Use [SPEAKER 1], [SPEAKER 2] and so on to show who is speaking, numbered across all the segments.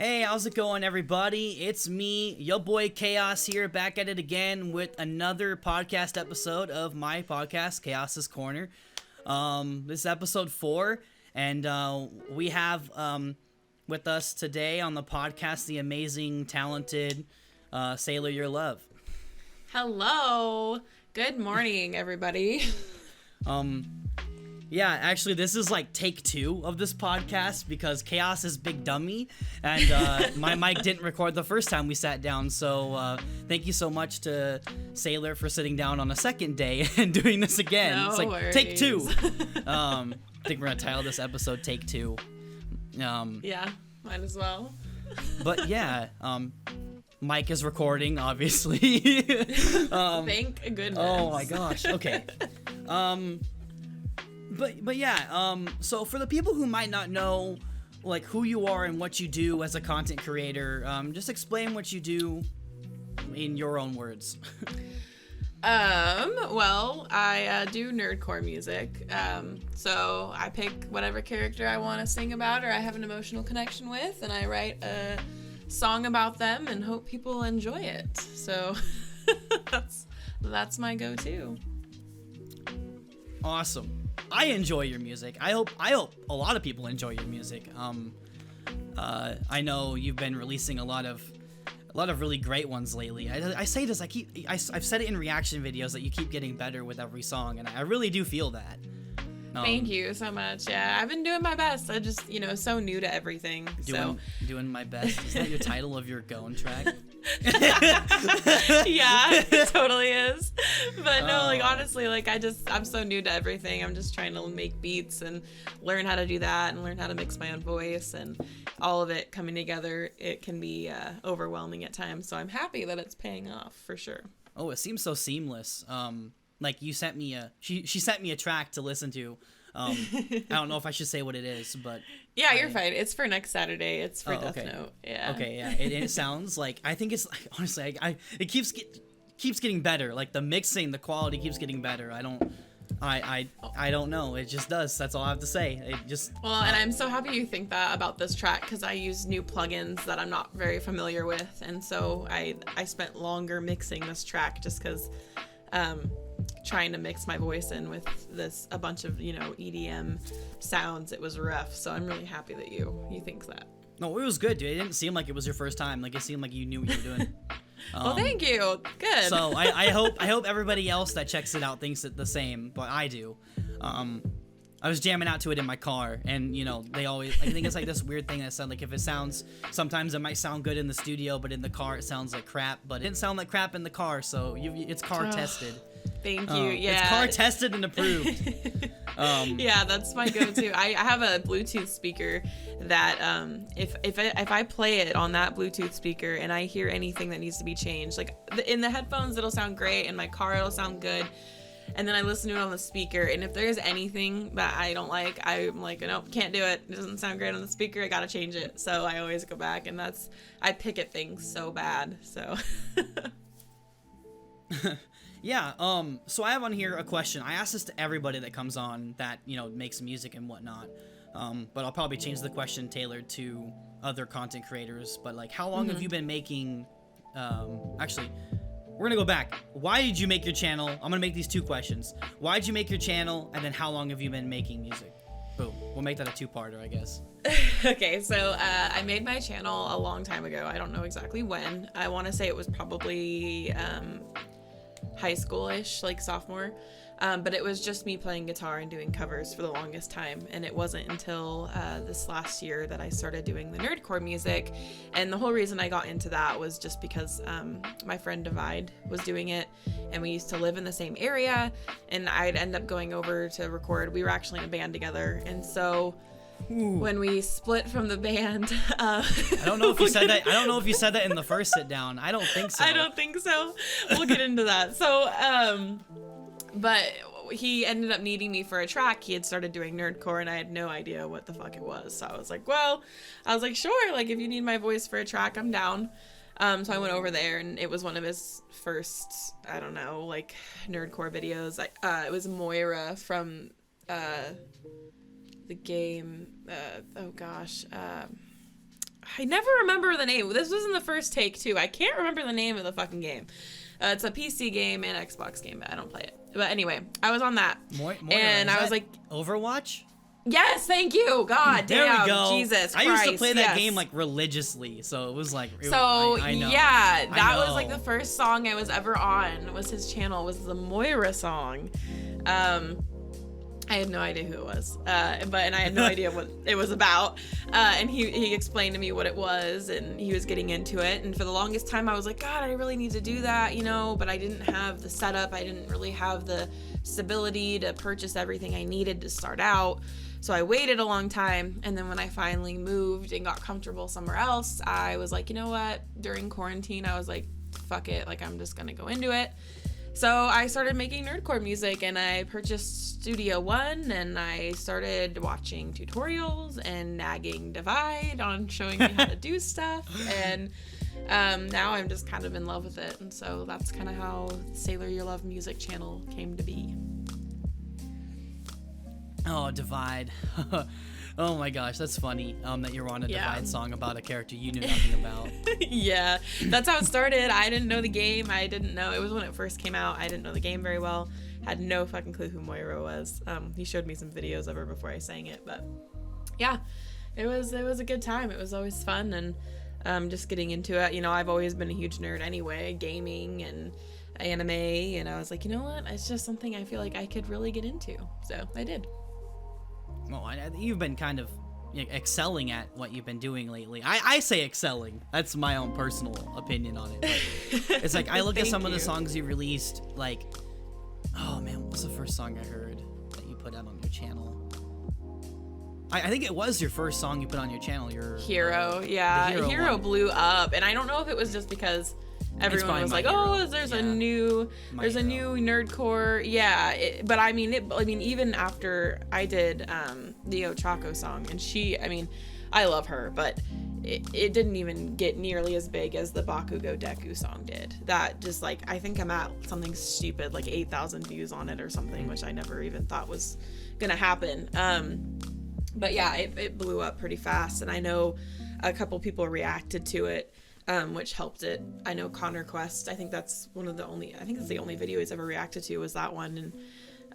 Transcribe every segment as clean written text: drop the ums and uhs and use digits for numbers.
[SPEAKER 1] Hey, how's it going, everybody? It's me, your boy Chaos here, back at it again with another podcast episode of my podcast, Kaos Corner. This is episode 4, and we have with us today on the podcast the amazing, talented SailorUrLove.
[SPEAKER 2] Hello. Good morning, everybody.
[SPEAKER 1] Yeah, actually, this is like take 2 of this podcast because Chaos is big dummy, and my mic didn't record the first time we sat down. So thank you so much to Sailor for sitting down on a second day and doing this again.
[SPEAKER 2] No
[SPEAKER 1] it's like
[SPEAKER 2] worries.
[SPEAKER 1] take 2. I think we're gonna title this episode "Take 2."
[SPEAKER 2] Yeah, might as well.
[SPEAKER 1] But yeah, Mike is recording, obviously.
[SPEAKER 2] Thank goodness.
[SPEAKER 1] Oh my gosh. Okay. But yeah, so for the people who might not know, like, who you are and what you do as a content creator, just explain what you do in your own words.
[SPEAKER 2] Well, I do nerdcore music. So I pick whatever character I want to sing about or I have an emotional connection with, and I write a song about them and hope people enjoy it. So that's my go-to.
[SPEAKER 1] Awesome. I enjoy your music. I hope a lot of people enjoy your music. I know you've been releasing a lot of really great ones lately. I say this, I've said it in reaction videos that you keep getting better with every song, and I really do feel that.
[SPEAKER 2] Thank you so much. Yeah, I've been doing my best. I just, so new to everything.
[SPEAKER 1] Doing my best. Is that your title of your Going track?
[SPEAKER 2] Yeah, it totally is. But no, honestly, I'm so new to everything. I'm just trying to make beats and learn how to do that and learn how to mix my own voice, and all of it coming together. It can be overwhelming at times. So I'm happy that it's paying off for sure.
[SPEAKER 1] Oh, it seems so seamless. Like you sent me she sent me a track to listen to. I don't know if I should say what it is, but
[SPEAKER 2] yeah, you're fine. It's for next Saturday. It's for Death
[SPEAKER 1] okay.
[SPEAKER 2] Note. Yeah.
[SPEAKER 1] Okay, yeah. It sounds like, I think it's like, honestly, it keeps getting better. Like the mixing, the quality keeps getting better. I don't know. It just does. That's all I have to say. It just.
[SPEAKER 2] Well, and I'm so happy you think that about this track, because I use new plugins that I'm not very familiar with, and so I spent longer mixing this track just because. Trying to mix my voice in with a bunch of EDM sounds, it was rough. So I'm really happy that you think that.
[SPEAKER 1] No, it was good, dude. It didn't seem like it was your first time. Like, it seemed like you knew what you were doing.
[SPEAKER 2] Well, thank you. Good.
[SPEAKER 1] So I hope everybody else that checks it out thinks it the same, but I do. I was jamming out to it in my car, and they always, I think it's like this weird thing that said, like, if it sounds, sometimes it might sound good in the studio, but in the car it sounds like crap. But it didn't sound like crap in the car, so it's car tested.
[SPEAKER 2] Thank you. Yeah,
[SPEAKER 1] it's car tested and approved.
[SPEAKER 2] Yeah, that's my go-to. I have a Bluetooth speaker that if I play it on that Bluetooth speaker and I hear anything that needs to be changed, like in the headphones it'll sound great, in my car it'll sound good, and then I listen to it on the speaker, and if there's anything that I don't like, I'm like, nope, can't do it. It doesn't sound great on the speaker. I gotta change it. So I always go back, and I pick at things so bad. So.
[SPEAKER 1] Yeah, so I have on here a question. I ask this to everybody that comes on that, makes music and whatnot. But I'll probably change the question tailored to other content creators. But, like, how long have you been making, actually, we're gonna go back. Why did you make your channel? I'm gonna make these 2 questions. Why did you make your channel, and then how long have you been making music? Boom. We'll make that a 2-parter, I guess.
[SPEAKER 2] Okay, so I made my channel a long time ago. I don't know exactly when. I want to say it was probably high school-ish, like sophomore, but it was just me playing guitar and doing covers for the longest time, and it wasn't until this last year that I started doing the nerdcore music. And the whole reason I got into that was just because my friend Divide was doing it, and we used to live in the same area, and I'd end up going over to record. We were actually in a band together, and so when we split from the band,
[SPEAKER 1] I don't know if you said that. I don't know if you said that in the first sit down. I don't think so.
[SPEAKER 2] I don't think so. We'll get into that. So, but he ended up needing me for a track. He had started doing nerdcore, and I had no idea what the fuck it was. So I was like, sure. Like, if you need my voice for a track, I'm down. So I went over there, and it was one of his first, I don't know, like, nerdcore videos. It was Moira from the game, I never remember the name. This was in the first take too. I can't remember the name of the fucking game. It's a PC game and Xbox game, but I don't play it. But anyway, I was on that. And I was like,
[SPEAKER 1] Overwatch?
[SPEAKER 2] yes, thank you. God
[SPEAKER 1] there
[SPEAKER 2] damn.
[SPEAKER 1] we go.
[SPEAKER 2] Jesus Christ.
[SPEAKER 1] I used to play that game like religiously, so it was like. I know.
[SPEAKER 2] Yeah, that was like the first song I was ever on. Was his channel was the Moira song. I had no idea who it was, and I had no idea what it was about. And he explained to me what it was, and he was getting into it. And for the longest time, I was like, God, I really need to do that, you know. But I didn't have the setup. I didn't really have the stability to purchase everything I needed to start out. So I waited a long time. And then when I finally moved and got comfortable somewhere else, I was like, you know what? During quarantine, I was like, fuck it. Like, I'm just gonna go into it. So I started making nerdcore music, and I purchased Studio One, and I started watching tutorials and nagging Divide on showing me how to do stuff. And now I'm just kind of in love with it. And so that's kind of how SailorUrLove music channel came to be.
[SPEAKER 1] Oh, Divide. Oh my gosh, that's funny that you're on a Divide song about a character you knew nothing about.
[SPEAKER 2] Yeah, that's how it started. I didn't know the game. I didn't know. It was when it first came out. I didn't know the game very well. Had no fucking clue who Moira was. He showed me some videos of her before I sang it. But yeah, it was a good time. It was always fun, and just getting into it. You know, I've always been a huge nerd anyway, gaming and anime. And I was like, you know what? It's just something I feel like I could really get into. So I did.
[SPEAKER 1] Well, you've been kind of excelling at what you've been doing lately. I say excelling. That's my own personal opinion on it. But it's like I look at some of the songs you released, like, oh man, what was the first song I heard that you put out on your channel? I think it was your first song you put on your channel. Your
[SPEAKER 2] Hero, yeah. Hero blew up, and I don't know if it was just because everyone was like, "Oh, there's a new nerdcore." Yeah, but I mean, even after I did the Ochako song, and I love her, but it didn't even get nearly as big as the Bakugo Deku song did. That just like I think I'm at something stupid like 8,000 views on it or something, which I never even thought was gonna happen. But yeah, it blew up pretty fast, and I know a couple people reacted to it. Which helped it. I know Connor Quest, I think that's the only video he's ever reacted to was that one.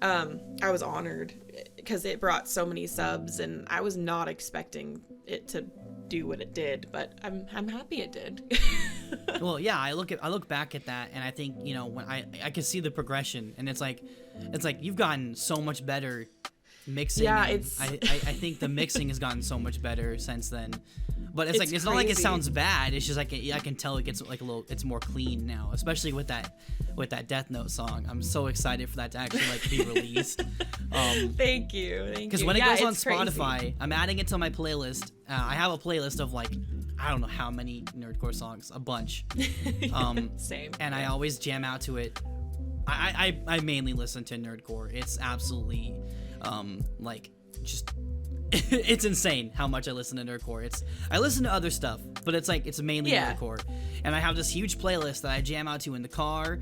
[SPEAKER 2] And I was honored because it brought so many subs, and I was not expecting it to do what it did, but I'm happy it did.
[SPEAKER 1] Well, yeah, I look back at that, and I think, you know, when I can see the progression, and it's like you've gotten so much better mixing. Yeah, I think the mixing has gotten so much better since then. But it's
[SPEAKER 2] crazy.
[SPEAKER 1] Not like it sounds bad. It's just like I can tell it gets like it's more clean now, especially with that Death Note song. I'm so excited for that to actually like be released.
[SPEAKER 2] Thank you.
[SPEAKER 1] Because when it goes on Spotify, crazy. I'm adding it to my playlist. I have a playlist of like I don't know how many nerdcore songs, a bunch.
[SPEAKER 2] Same.
[SPEAKER 1] And I always jam out to it. I mainly listen to nerdcore. It's absolutely like just. It's insane how much I listen to nerdcore. I listen to other stuff, but it's mainly nerdcore. And I have this huge playlist that I jam out to in the car,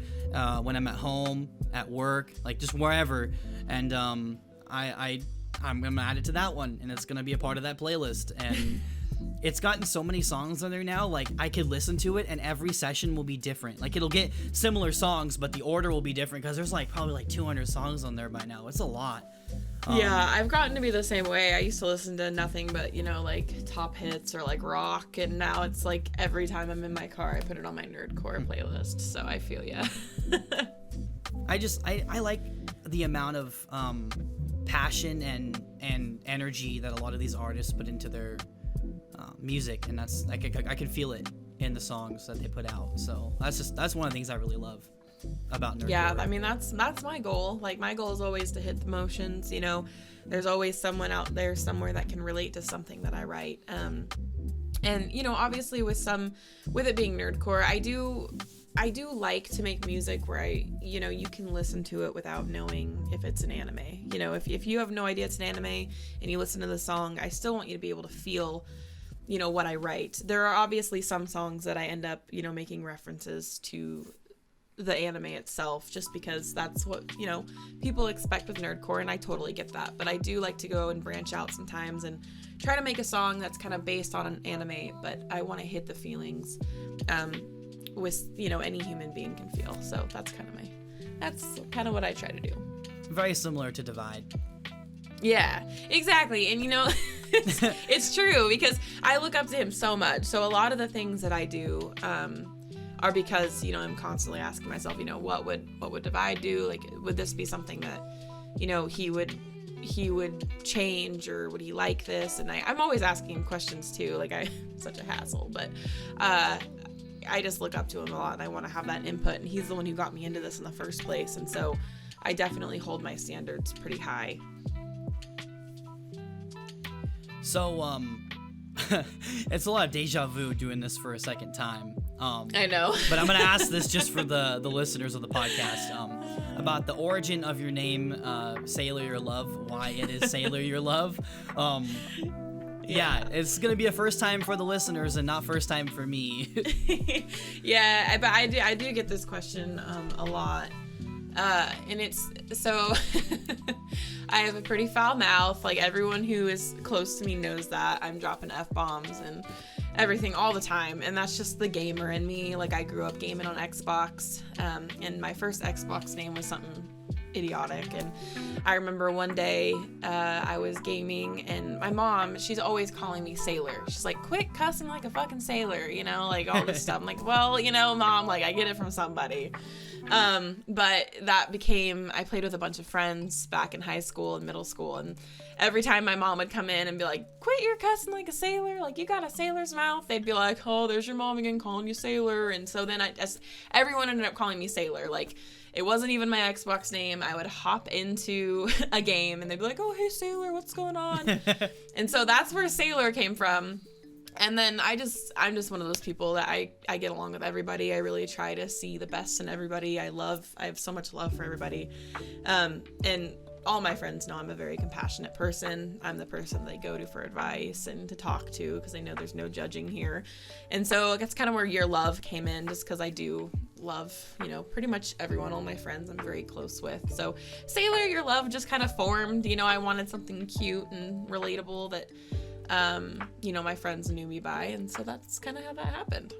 [SPEAKER 1] when I'm at home, at work, like just wherever. And I'm gonna add it to that one, and it's gonna be a part of that playlist. And it's gotten so many songs on there now. Like I could listen to it, and every session will be different. Like it'll get similar songs, but the order will be different because there's like probably like 200 songs on there by now. It's a lot.
[SPEAKER 2] Yeah, I've gotten to be the same way. I used to listen to nothing but, you know, like top hits or like rock, and now it's like every time I'm in my car, I put it on my nerdcore playlist. So I feel ya.
[SPEAKER 1] I like the amount of passion and energy that a lot of these artists put into their music, and that's like I can feel it in the songs that they put out. So that's one of the things I really love about nerdcore.
[SPEAKER 2] Yeah, I mean that's my goal. Like my goal is always to hit the motions, you know. There's always someone out there somewhere that can relate to something that I write. And you know, obviously with it being nerdcore, I do like to make music where you can listen to it without knowing if it's an anime. You know, if you have no idea it's an anime and you listen to the song, I still want you to be able to feel, you know, what I write. There are obviously some songs that I end up, you know, making references to the anime itself, just because that's what, you know, people expect with nerdcore, and I totally get that. But I do like to go and branch out sometimes and try to make a song that's kind of based on an anime, but I want to hit the feelings with, you know, any human being can feel. So that's kind of what I try to do.
[SPEAKER 1] Very similar to Divide.
[SPEAKER 2] Yeah, exactly. And, you know, it's true, because I look up to him so much. So a lot of the things that I do are because, you know, I'm constantly asking myself, you know, what would Divide do? Like, would this be something that, you know, he would change, or would he like this? And I'm always asking questions too. Like, I'm such a hassle, but I just look up to him a lot, and I want to have that input. And he's the one who got me into this in the first place. And so I definitely hold my standards pretty high.
[SPEAKER 1] So, it's a lot of deja vu doing this for a second time.
[SPEAKER 2] I know.
[SPEAKER 1] But I'm going to ask this just for the listeners of the podcast, about the origin of your name, SailorUrLove, why it is SailorUrLove. Yeah, it's going to be a first time for the listeners and not first time for me.
[SPEAKER 2] Yeah, but I do get this question a lot. And it's so I have a pretty foul mouth. Like, everyone who is close to me knows that I'm dropping F-bombs and everything all the time, and that's just the gamer in me. Like, I grew up gaming on Xbox, and my first Xbox name was something idiotic. And I remember one day I was gaming, and my mom, she's always calling me Sailor. She's like, quit cussing like a fucking sailor, you know, like all this stuff. I'm like, well, you know, Mom, like, I get it from somebody. But that became, I played with a bunch of friends back in high school and middle school, and every time my mom would come in and be like, quit your cussing like a sailor, like, you got a sailor's mouth, they'd be like, oh, there's your mom again calling you Sailor. And so then everyone ended up calling me Sailor. Like, it wasn't even my Xbox name. I would hop into a game and they'd be like, oh, hey, Sailor, what's going on? And so that's where Sailor came from. And then I'm just one of those people that I get along with everybody. I really try to see the best in everybody. I have so much love for everybody. And all my friends know I'm a very compassionate person. I'm the person they go to for advice and to talk to, because they know there's no judging here. And so that's kind of where Your Love came in, just because I do love, you know, pretty much everyone, all my friends I'm very close with. So SailorUrLove just kind of formed. You know, I wanted something cute and relatable that you know, my friends knew me by, and so that's kind of how that happened.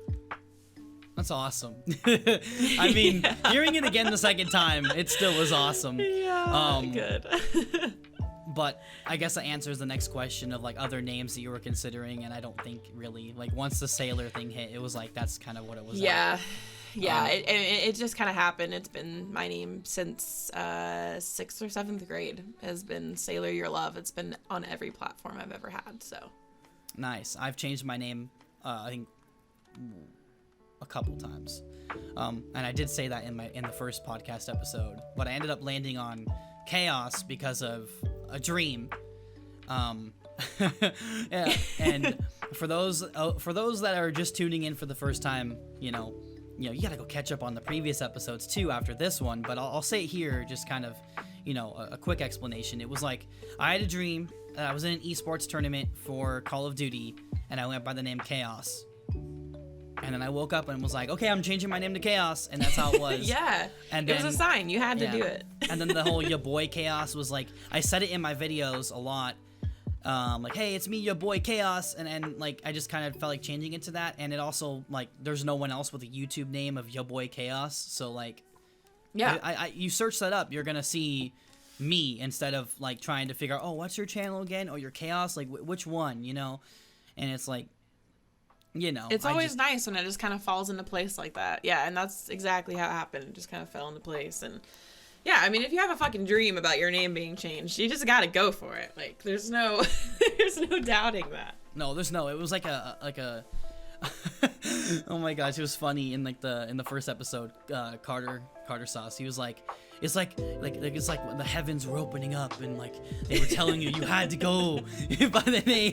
[SPEAKER 1] That's awesome. I mean, hearing it again the second time, it still was awesome.
[SPEAKER 2] Yeah, good.
[SPEAKER 1] But I guess that answers the next question of, like, other names that you were considering, and I don't think really, like, once the Sailor thing hit, it was like, that's kind of what it was.
[SPEAKER 2] Yeah. Yeah, it just kind of happened. It's been my name since 6th or 7th grade has been SailorUrLove. It's been on every platform I've ever had. So
[SPEAKER 1] nice. I've changed my name, I think, a couple times, and I did say that in the first podcast episode. But I ended up landing on Kaos because of a dream. Yeah, and for those that are just tuning in for the first time, you know, you gotta go catch up on the previous episodes too after this one, but I'll say it here, just kind of, you know, a quick explanation. It was like, I had a dream that I was in an esports tournament for Call of Duty, and I went by the name Chaos. And then I woke up and was like, okay, I'm changing my name to Chaos, and that's how it was.
[SPEAKER 2] Yeah, and it was a sign. You had to do it.
[SPEAKER 1] And then the whole your boy Chaos was like, I said it in my videos a lot, like, hey, it's me, your boy Chaos, and like, I just kind of felt like changing it to that. And it also, like, there's no one else with a YouTube name of your boy Chaos, so like, yeah, you search that up, you're gonna see me instead of like trying to figure out, oh, what's your channel again? Oh, your Chaos, like which one, you know? And it's like, you know,
[SPEAKER 2] it's always nice when it just kind of falls into place like that. Yeah, and that's exactly how it happened. It just kind of fell into place. And yeah, I mean, if you have a fucking dream about your name being changed, you just gotta go for it. Like, there's no doubting that.
[SPEAKER 1] No, there's no. It was like a oh my gosh, it was funny in the first episode. Carter Sauce, he was like, it's like the heavens were opening up and like they were telling you had to go by the name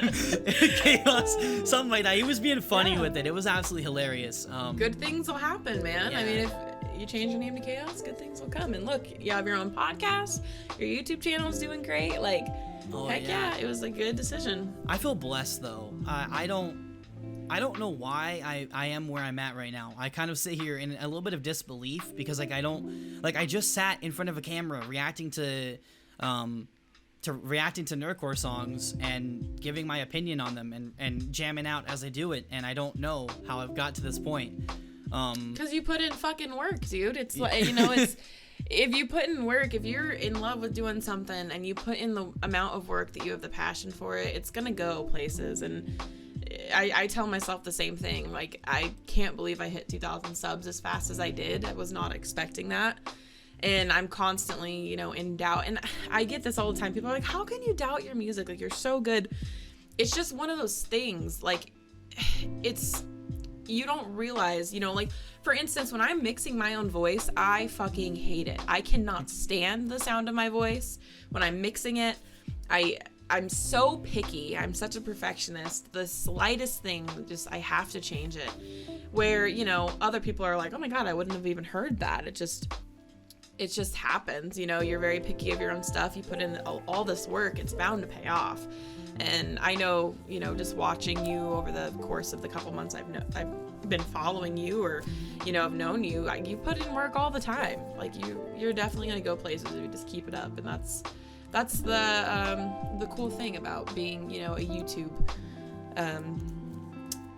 [SPEAKER 1] Chaos, something like that. He was being funny with it. It was absolutely hilarious.
[SPEAKER 2] Good things will happen, man.
[SPEAKER 1] Yeah.
[SPEAKER 2] I mean, if you change your name to Chaos, good things will come. And look, you have your own podcast, your YouTube channel's doing great. Like, heck yeah, it was a good decision.
[SPEAKER 1] I feel blessed though. I don't. I don't know why I am where I'm at right now. I kind of sit here in a little bit of disbelief because like I just sat in front of a camera reacting to nerdcore songs and giving my opinion on them and jamming out as I do it, and I don't know how I've got to this point.
[SPEAKER 2] Because you put in fucking work, dude. It's like, you know, it's if you put in work, if you're in love with doing something and you put in the amount of work that you have the passion for it, it's gonna go places. And I tell myself the same thing. Like, I can't believe I hit 2,000 subs as fast as I did. I was not expecting that. And I'm constantly, you know, in doubt. And I get this all the time. People are like, how can you doubt your music? Like, you're so good. It's just one of those things. Like, you don't realize, you know, like, for instance, when I'm mixing my own voice, I fucking hate it. I cannot stand the sound of my voice. When I'm mixing it, I'm so picky. I'm such a perfectionist. The slightest thing, I have to change it. Where, you know, other people are like, oh my God, I wouldn't have even heard that. It just happens. You know, you're very picky of your own stuff. You put in all this work, it's bound to pay off. And I know, you know, just watching you over the course of the couple months I've been following you, or, you know, I've known you, like, you put in work all the time. Like, you're definitely going to go places if you just keep it up. And that's the cool thing about being, you know, a YouTube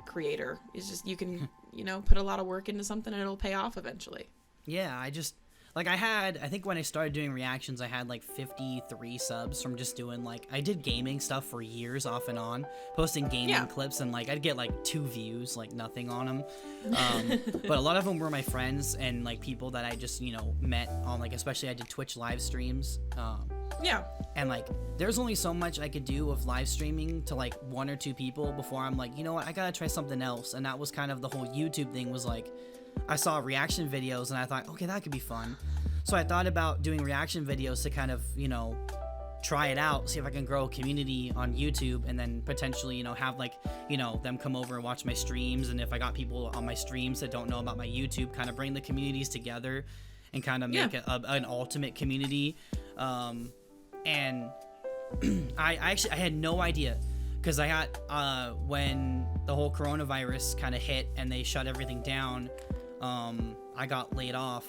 [SPEAKER 2] creator, is just you can, you know, put a lot of work into something and it'll pay off eventually.
[SPEAKER 1] Yeah, I think when I started doing reactions, I had like 53 subs from just doing, like, I did gaming stuff for years off and on, posting gaming clips, and like I'd get like 2 views, like nothing on them. But a lot of them were my friends and like people that I just, you know, met on, like, especially I did Twitch live streams. And like there's only so much I could do with live streaming to like 1 or 2 people before I'm like, you know what, I gotta try something else. And that was kind of the whole YouTube thing, was like, I saw reaction videos and I thought, okay, that could be fun. So I thought about doing reaction videos to kind of, you know, try it out, see if I can grow a community on YouTube, and then potentially, you know, have like, you know, them come over and watch my streams. And if I got people on my streams that don't know about my YouTube, kind of bring the communities together and kind of make an ultimate community. And I had no idea, because I got when the whole coronavirus kind of hit and they shut everything down, I got laid off,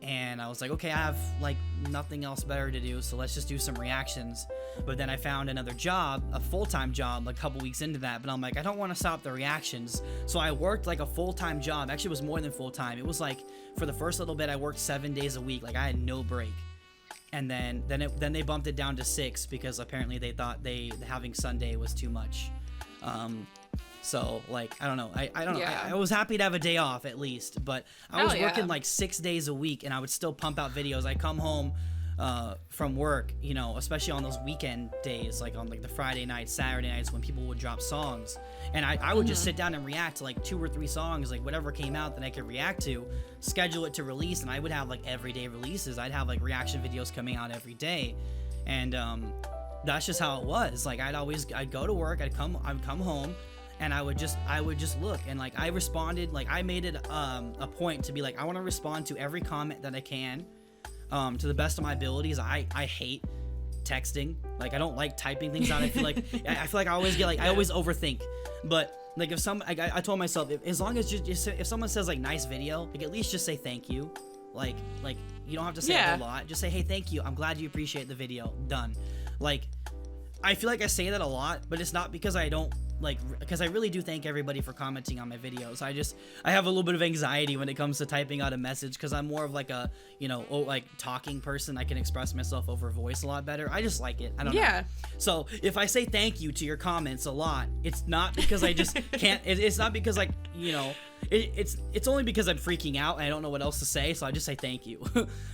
[SPEAKER 1] and I was like, okay, I have like nothing else better to do, so let's just do some reactions. But then I found another job, a full-time job, like a couple weeks into that, but I'm like, I don't want to stop the reactions. So I worked like a full-time job. Actually, it was more than full-time. It was like, for the first little bit, I worked 7 days a week. Like, I had no break. And then they bumped it down to 6 because apparently they thought having Sunday was too much. So like, I don't know. I don't know. I was happy to have a day off at least, but I was working like 6 days a week, and I would still pump out videos. I come home from work, you know, especially on those weekend days, like on like the Friday nights, Saturday nights, when people would drop songs, and I would just sit down and react to like 2 or 3 songs, like whatever came out that I could react to, schedule it to release, and I would have like everyday releases. I'd have like reaction videos coming out every day, and that's just how it was. Like, I'd go to work, I'd come home, and I would just look, and like I responded, like I made it a point to be like, I want to respond to every comment that I can, to the best of my abilities. I hate texting. Like, I don't like typing things out. I feel like I always get like, I always overthink. But like, if I told myself, as long as if someone says like nice video, like at least just say thank you. Like you don't have to say a whole lot. Just say, hey, thank you. I'm glad you appreciate the video. Done. Like, I feel like I say that a lot, but it's not because I don't, like, because I really do thank everybody for commenting on my videos. I have a little bit of anxiety when it comes to typing out a message, because I'm more of like a, you know, like talking person. I can express myself over voice a lot better. I just like it. I don't know. So if I say thank you to your comments a lot, it's not because I just can't. It's not because, like, you know, it's only because I'm freaking out and I don't know what else to say, so I just say thank you.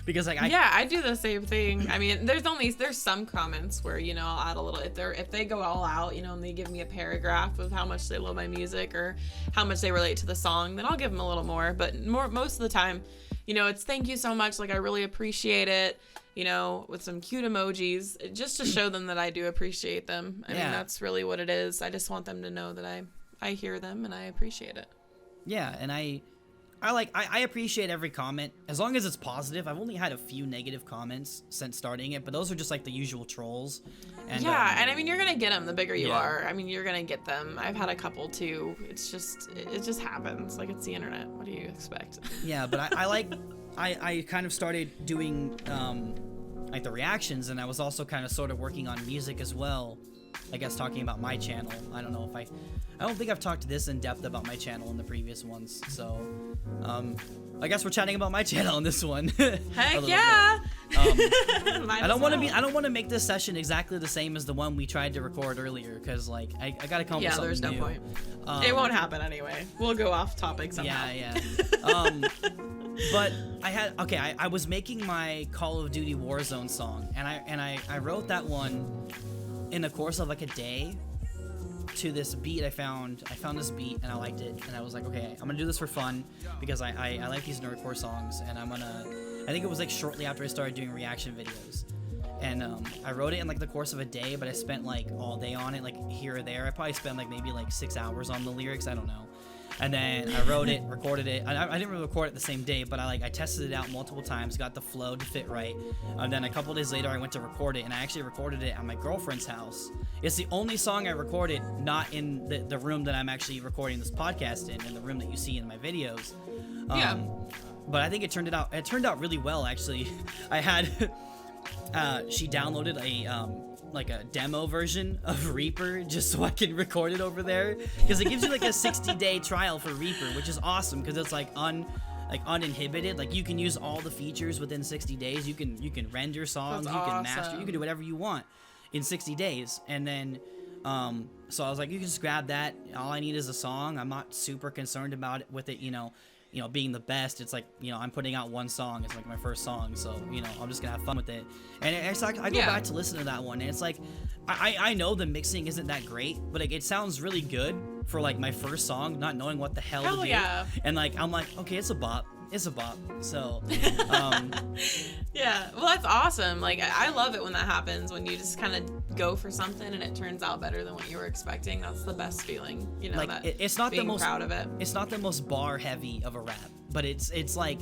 [SPEAKER 1] Because like I do the same thing. I mean, there's some comments where, you know, I'll add a little, if they go all out, you know, and they give me a paragraph of how much they love my music or how much they relate to the song, then I'll give them a little more. But most of the time, you know, it's thank you so much, like I really appreciate it, you know, with some cute emojis, just to show them that I do appreciate them. I mean, that's really what it is. I just want them to know that I hear them and I appreciate it. Yeah, and I I appreciate every comment as long as it's positive. I've only had a few negative comments since starting it, but those are just like the usual trolls. And,
[SPEAKER 2] yeah, and I mean, you're gonna get them the bigger you
[SPEAKER 1] yeah.
[SPEAKER 2] are. I mean, you're gonna get them. I've had a couple too. It just happens. Like, it's the internet. What do you expect?
[SPEAKER 1] Yeah, but I kind of started doing like the reactions, and I was also kind of sort of working on music as well. I guess talking about my channel. I don't know if I don't think I've talked this in depth about my channel in the previous ones. So, I guess we're chatting about my channel in this one.
[SPEAKER 2] Heck yeah!
[SPEAKER 1] I don't want to make this session exactly the same as the one we tried to record earlier, because like I gotta come up with something
[SPEAKER 2] there's no
[SPEAKER 1] new.
[SPEAKER 2] point. It won't happen anyway. We'll go off topic somehow.
[SPEAKER 1] Yeah. But I was making my Call of Duty Warzone song, and I wrote that one in the course of like a day to this beat. I found this beat and I liked it, and I was like, okay, I'm gonna do this for fun because I like these nerdcore songs, and I think it was like shortly after I started doing reaction videos, and I wrote it in like the course of a day, but I spent like all day on it, like here or there. I probably spent like maybe like 6 hours on the lyrics, I don't know. And then I wrote it, recorded it. I didn't really record it the same day, but I tested it out multiple times, got the flow to fit right. And then a couple days later, I went to record it, and I actually recorded it at my girlfriend's house. It's the only song I recorded not in the room that I'm actually recording this podcast in the room that you see in my videos. But I think it turned out really well, actually. I had she downloaded a demo version of Reaper just so I can record it over there, because it gives you like a 60-day trial for Reaper, which is awesome because it's like uninhibited. Like, you can use all the features within 60 days. You can render songs,
[SPEAKER 2] That's
[SPEAKER 1] you can
[SPEAKER 2] awesome.
[SPEAKER 1] master, you can do whatever you want in 60 days. And then so I was like, you can just grab that. All I need is a song. I'm not super concerned about it with it, being the best. It's like, I'm putting out one song. It's like my first song, so I'm just gonna have fun with it. And it's like I go back to listen to that one, and it's like I know the mixing isn't that great, but like it sounds really good for like my first song, not knowing what the hell to do.
[SPEAKER 2] Yeah.
[SPEAKER 1] And like I'm like, okay, it's a bop. So
[SPEAKER 2] yeah, well, that's awesome. Like, I love it when that happens, when you just kind of go for something and it turns out better than what you were expecting. That's the best feeling,
[SPEAKER 1] like,
[SPEAKER 2] that
[SPEAKER 1] it's not
[SPEAKER 2] being
[SPEAKER 1] the most
[SPEAKER 2] proud of it.
[SPEAKER 1] It's not the most bar heavy of a rap, but it's like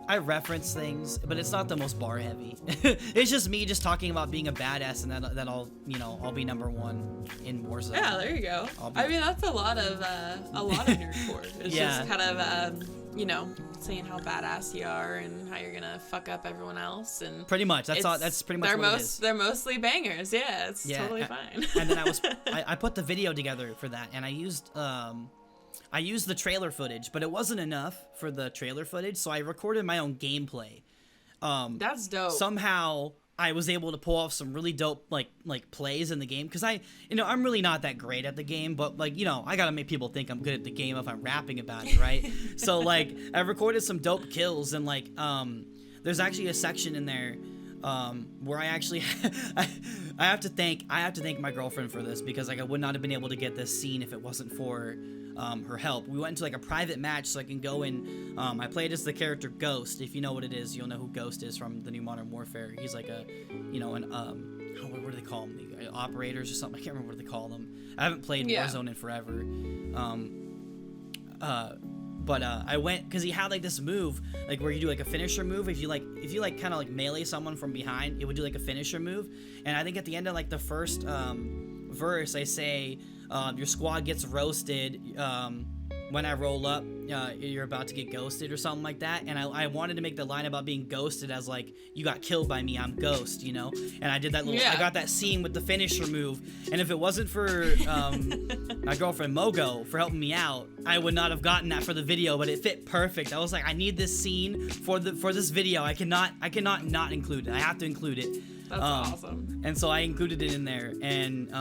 [SPEAKER 1] I reference things, but it's not the most bar heavy. It's just me just talking about being a badass, and that I'll be number one in Warzone.
[SPEAKER 2] Yeah, there you go. I mean, that's a lot of nerdcore. It's just kind of saying how badass you are and how you're gonna fuck up everyone else, and
[SPEAKER 1] pretty much that's pretty much what it is.
[SPEAKER 2] They're mostly bangers. Yeah, it's totally fine.
[SPEAKER 1] And then I put the video together for that, and I used the trailer footage, but it wasn't enough for the trailer footage, so I recorded my own gameplay.
[SPEAKER 2] That's dope.
[SPEAKER 1] Somehow I was able to pull off some really dope like plays in the game, because I'm really not that great at the game, but like I gotta make people think I'm good at the game if I'm rapping about it, right? So like I recorded some dope kills, and like there's actually a section in there where I actually I have to thank my girlfriend for this, because like I would not have been able to get this scene if it wasn't for her help. We went into like a private match so I can go in. I played as the character Ghost. If you know what it is, you'll know who Ghost is from the new Modern Warfare. He's like a what do they call them? Operators or something. I can't remember what they call them. I haven't played Warzone in forever. But I went, because he had like this move, like where you do like a finisher move. If you kind of like melee someone from behind, it would do like a finisher move. And I think at the end of like the first verse, I say, your squad gets roasted. When I roll up, you're about to get ghosted or something like that. And I wanted to make the line about being ghosted as like, you got killed by me, I'm Ghost, And I did that I got that scene with the finisher move. And if it wasn't for my girlfriend Mogo for helping me out, I would not have gotten that for the video, but it fit perfect. I was like, I need this scene for this video. I cannot not include it. I have to include it.
[SPEAKER 2] That's awesome.
[SPEAKER 1] And so I included it in there. And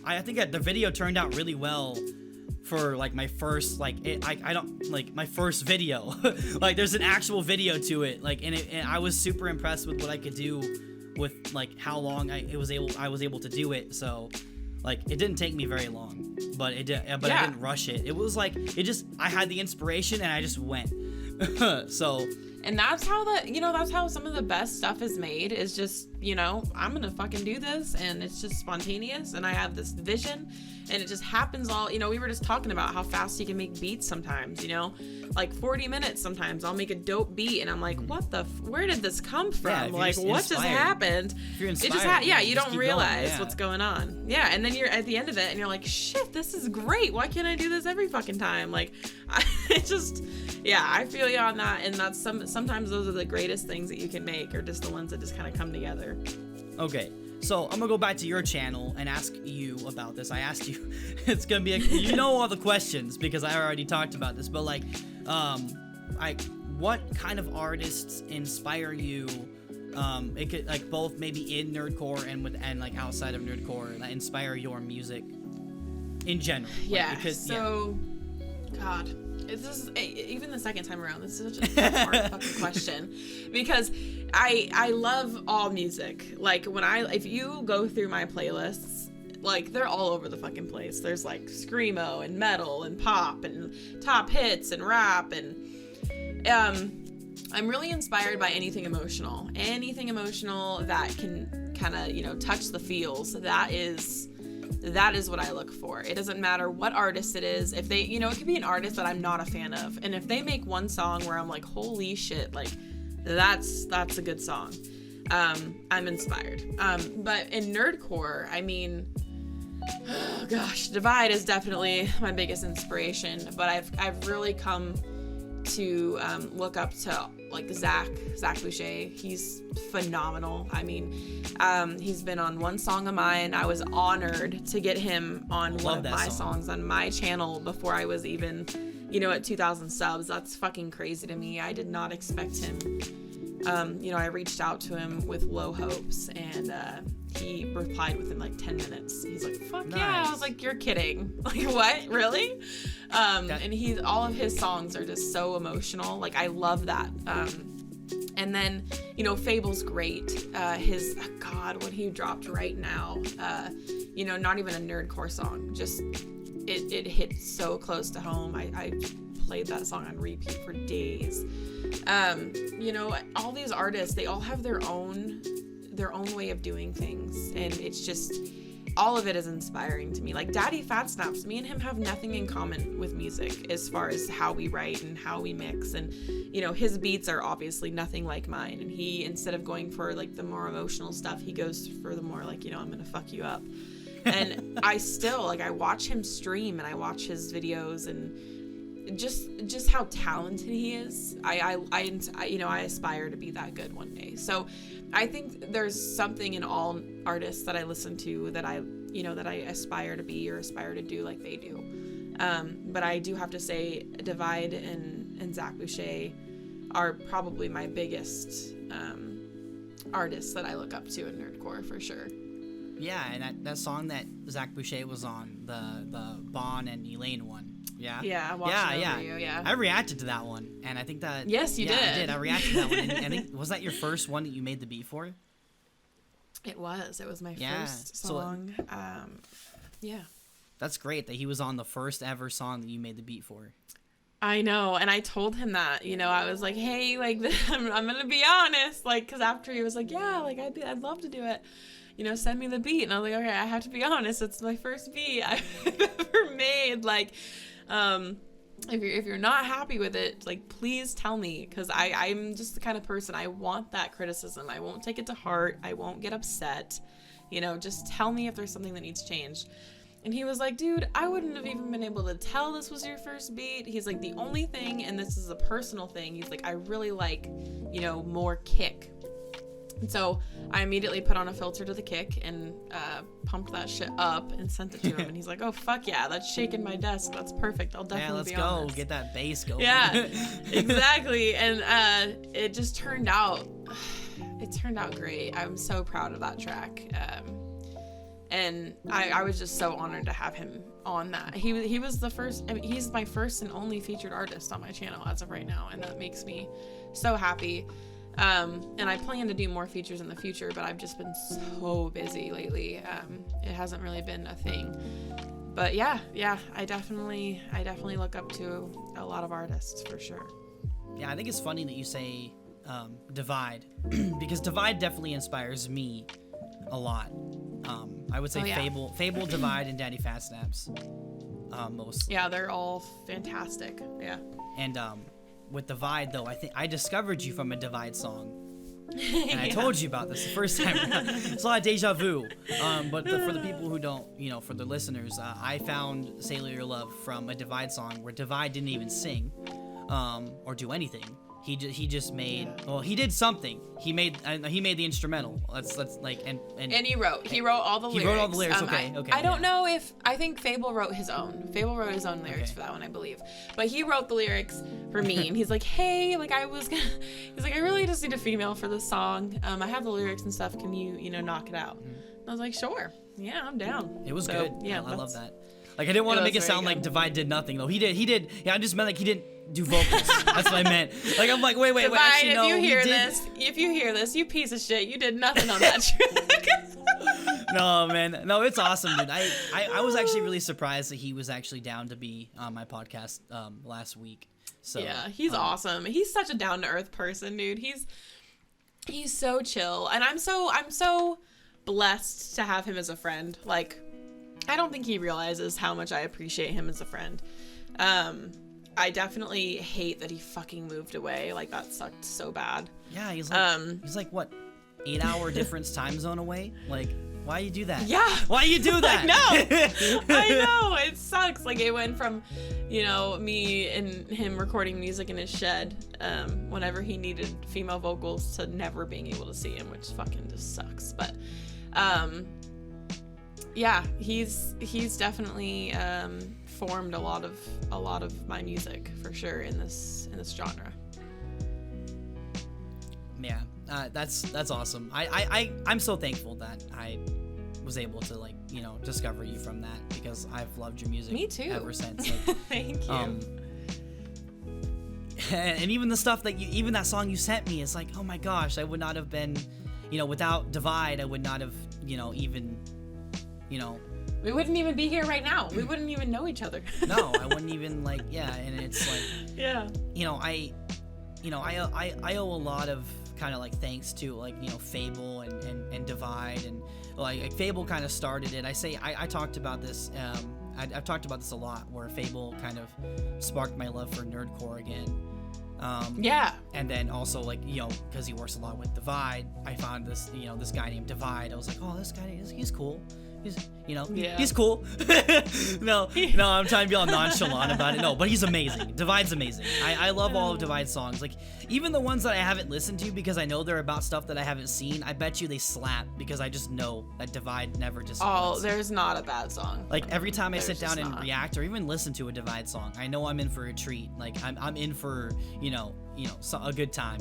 [SPEAKER 1] I think that the video turned out really well for like my first my first video. Like there's an actual video to it, like, and I was super impressed with what I could do with like how long I was able to do it. So like it didn't take me very long, but I didn't rush it. It was like I had the inspiration and I just went. So
[SPEAKER 2] And that's how that's how some of the best stuff is made, is just, I'm gonna fucking do this, and it's just spontaneous, and I have this vision, and it just happens all, we were just talking about how fast you can make beats sometimes, like 40 minutes sometimes I'll make a dope beat, and I'm like, where did this come from?
[SPEAKER 1] Yeah,
[SPEAKER 2] like, what just happened?
[SPEAKER 1] If you're inspired,
[SPEAKER 2] It just you don't realize
[SPEAKER 1] going,
[SPEAKER 2] what's going on. Yeah, and then you're at the end of it, and you're like, shit, this is great. Why can't I do this every fucking time? Like, I feel you on that, and that's sometimes those are the greatest things that you can make, or just the ones that just kind of come together.
[SPEAKER 1] Okay, so I'm gonna go back to your channel and ask you about this. I asked you, it's gonna be all the questions because I already talked about this, but like, what kind of artists inspire you? It could like both maybe in nerdcore and like outside of nerdcore that inspire your music in general.
[SPEAKER 2] Yeah. God. This is even the second time around. This is such a hard fucking question, because I love all music. Like if you go through my playlists, like they're all over the fucking place. There's like screamo and metal and pop and top hits and rap, and I'm really inspired by anything emotional that can kind of touch the feels. That is what I look for. It doesn't matter what artist it is. If they, it could be an artist that I'm not a fan of, and if they make one song where I'm like, holy shit, like that's a good song, I'm inspired. But in nerdcore, I mean, oh gosh, Divide is definitely my biggest inspiration. But I've really come to look up to like Zach Boucher. He's phenomenal. I mean, he's been on one song of mine. I was honored to get him on one of my songs on my channel before I was even, at 2,000 subs. That's fucking crazy to me. I did not expect him. I reached out to him with low hopes, and he replied within like 10 minutes. He's like, fuck nice. Yeah. I was like, you're kidding. Like, what? Really? And all of his songs are just so emotional. Like, I love that. And then, Fable's great. What he dropped right now, not even a nerdcore song. Just, it hit so close to home. I played that song on repeat for days. All these artists, they all have their own way of doing things, and it's just, all of it is inspiring to me. Like Daddy Fat Snaps, me and him have nothing in common with music as far as how we write and how we mix, and his beats are obviously nothing like mine, and he, instead of going for like the more emotional stuff, he goes for the more like, I'm gonna fuck you up. And I still I watch him stream, and I watch his videos, and just how talented he is. I aspire to be that good one day. So I think there's something in all artists that I listen to that I aspire to be or aspire to do like they do. But I do have to say Divide and Zach Boucher are probably my biggest artists that I look up to in nerdcore for sure.
[SPEAKER 1] Yeah, and that song that Zach Boucher was on, the Bon and Elaine one. Yeah.
[SPEAKER 2] Yeah, I watched it over you, yeah.
[SPEAKER 1] I reacted to that one, and I think that...
[SPEAKER 2] Yes, you did.
[SPEAKER 1] I did. I reacted to that one. And I think, was that your first one that you made the beat for?
[SPEAKER 2] It was. It was my first song. Yeah.
[SPEAKER 1] That's great that he was on the first ever song that you made the beat for.
[SPEAKER 2] I know, and I told him that, I was like, hey, like, I'm gonna be honest, like, because after he was like, yeah, like, I'd love to do it. Send me the beat. And I was like, okay, I have to be honest. It's my first beat I've ever made. Like, if you're not happy with it, like, please tell me, because I'm just the kind of person, I want that criticism. I won't take it to heart. I won't get upset. Just tell me if there's something that needs changed. And he was like, dude, I wouldn't have even been able to tell this was your first beat. He's like, the only thing, and this is a personal thing, he's like, I really like, more kick. And so I immediately put on a filter to the kick and pumped that shit up and sent it to him. And he's like, oh, fuck yeah, that's shaking my desk. That's perfect. I'll definitely be on this.
[SPEAKER 1] Get that bass going.
[SPEAKER 2] Yeah, exactly. And it just turned out, great. I'm so proud of that track. And I was just so honored to have him on that. He was the first, he's my first and only featured artist on my channel as of right now. And that makes me so happy. And I plan to do more features in the future, but I've just been so busy lately. It hasn't really been a thing, but yeah, I definitely look up to a lot of artists for sure.
[SPEAKER 1] Yeah, I think it's funny that you say Divide, because Divide definitely inspires me a lot. I would say Fable, Divide, and Daddy Fat Snaps most.
[SPEAKER 2] Yeah, they're all fantastic. Yeah.
[SPEAKER 1] And with Divide, though, I think I discovered you from a Divide song. And I told you about this the first time. It's a lot of deja vu. But for the people who don't, for the listeners, I found Sailor Your Love from a Divide song where Divide didn't even sing or do anything. He just made, well, he did something. He made the instrumental. Let's like and
[SPEAKER 2] he wrote all the lyrics.
[SPEAKER 1] He wrote all the lyrics. Okay.
[SPEAKER 2] I don't know if I think Fable wrote his own. Fable wrote his own lyrics for that one, I believe. But he wrote the lyrics for me, and he's like, hey, like I really just need a female for this song. I have the lyrics and stuff. Can you knock it out? And I was like, sure. Yeah, I'm down.
[SPEAKER 1] It was good. Yeah, I love that. Like I didn't want to make it sound like Divide did nothing though. He did. Yeah, I just meant like he didn't do vocals. That's what I meant. Like I'm like, wait.
[SPEAKER 2] Divide,
[SPEAKER 1] Actually, no.
[SPEAKER 2] If you hear this, you piece of shit, you did nothing on that track.
[SPEAKER 1] No, man. No, it's awesome, dude. I was actually really surprised that he was actually down to be on my podcast last week. So
[SPEAKER 2] yeah, he's awesome. He's such a down to earth person, dude. He's so chill, and I'm so blessed to have him as a friend. Like, I don't think he realizes how much I appreciate him as a friend. I definitely hate that he fucking moved away. Like, that sucked so bad.
[SPEAKER 1] Yeah, he's like what, 8-hour difference time zone away? Like, why you do that?
[SPEAKER 2] Yeah.
[SPEAKER 1] Why you do that?
[SPEAKER 2] I know. It sucks. Like, it went from, me and him recording music in his shed whenever he needed female vocals to never being able to see him, which fucking just sucks. But, yeah, he's definitely formed a lot of my music for sure in this genre.
[SPEAKER 1] Yeah, that's awesome. I'm so thankful that I was able to discover you from that, because I've loved your music.
[SPEAKER 2] Me too.
[SPEAKER 1] Ever since. Like,
[SPEAKER 2] thank you.
[SPEAKER 1] And even the stuff that even that song you sent me, it's like, oh my gosh, I would not have been, without Divide, I would not have, even.
[SPEAKER 2] We wouldn't even be here right now. We wouldn't even know each other.
[SPEAKER 1] No, I wouldn't even and it's like,
[SPEAKER 2] yeah.
[SPEAKER 1] I owe a lot of kind of thanks to Fable and Divide, and like Fable kind of started it. I talked about this. I've talked about this a lot, where Fable kind of sparked my love for nerdcore again.
[SPEAKER 2] Yeah.
[SPEAKER 1] And then also because he works a lot with Divide, I found this this guy named Divide. I was like, oh, this guy he's cool. He's cool. No, I'm trying to be all nonchalant about it. No, but he's amazing. Divide's amazing. I love all of Divide's songs. Like, even the ones that I haven't listened to, because I know they're about stuff that I haven't seen, I bet you they slap, because I just know that Divide never disappoints.
[SPEAKER 2] Oh, there's not a bad song.
[SPEAKER 1] Like, every time I sit down and react or even listen to a Divide song, I know I'm in for a treat. Like, I'm in for, a good time,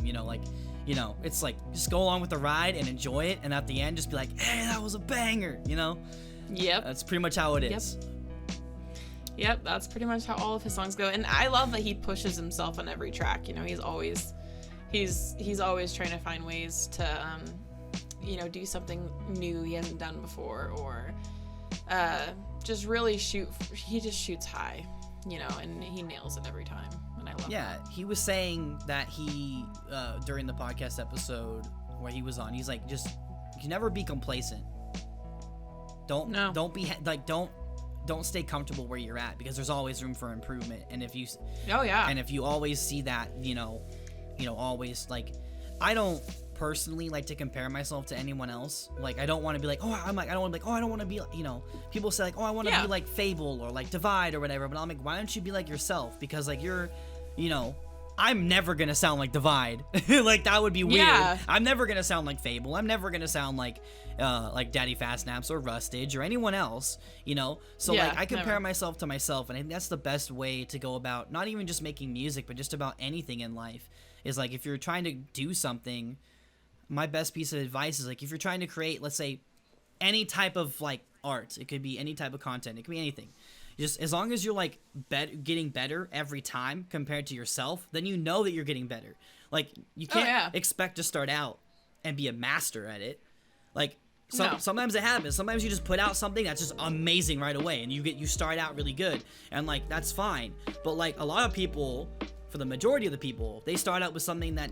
[SPEAKER 1] it's like, just go along with the ride and enjoy it, and at the end, just be like, hey, that was a banger,
[SPEAKER 2] Yep.
[SPEAKER 1] That's pretty much how it is.
[SPEAKER 2] Yep, that's pretty much how all of his songs go, and I love that he pushes himself on every track. He's always trying to find ways to, do something new he hasn't done before, or just really he just shoots high, and he nails it every time. I love that.
[SPEAKER 1] He was saying that he during the podcast episode where he was on, he's like, just, you can never be complacent. Don't stay comfortable where you're at, because there's always room for improvement. And if you always see that, always, like, I don't personally like to compare myself to anyone else. Like, I don't want to be like, I don't want to be, people say like, I want to be like Fable or like Divide or whatever, but I'm like, why don't you be like yourself? Because like, you're, I'm never gonna sound like Divide. Like, that would be weird. Yeah. I'm never gonna sound like Fable. I'm never gonna sound like Daddy Fast Snaps or Rustage or anyone else, So like, I compare myself to myself, and I think that's the best way to go about not even just making music, but just about anything in life. Is like, if you're trying to do something, my best piece of advice is like, if you're trying to create, let's say, any type of like art, it could be any type of content, it could be anything. Just as long as you're like getting better every time compared to yourself, then you know that you're getting better. Like, you can't expect to start out and be a master at it. Like, sometimes it happens. Sometimes you just put out something that's just amazing right away, and you start out really good, and like, that's fine. But like, a lot of people, for the majority of the people, they start out with something that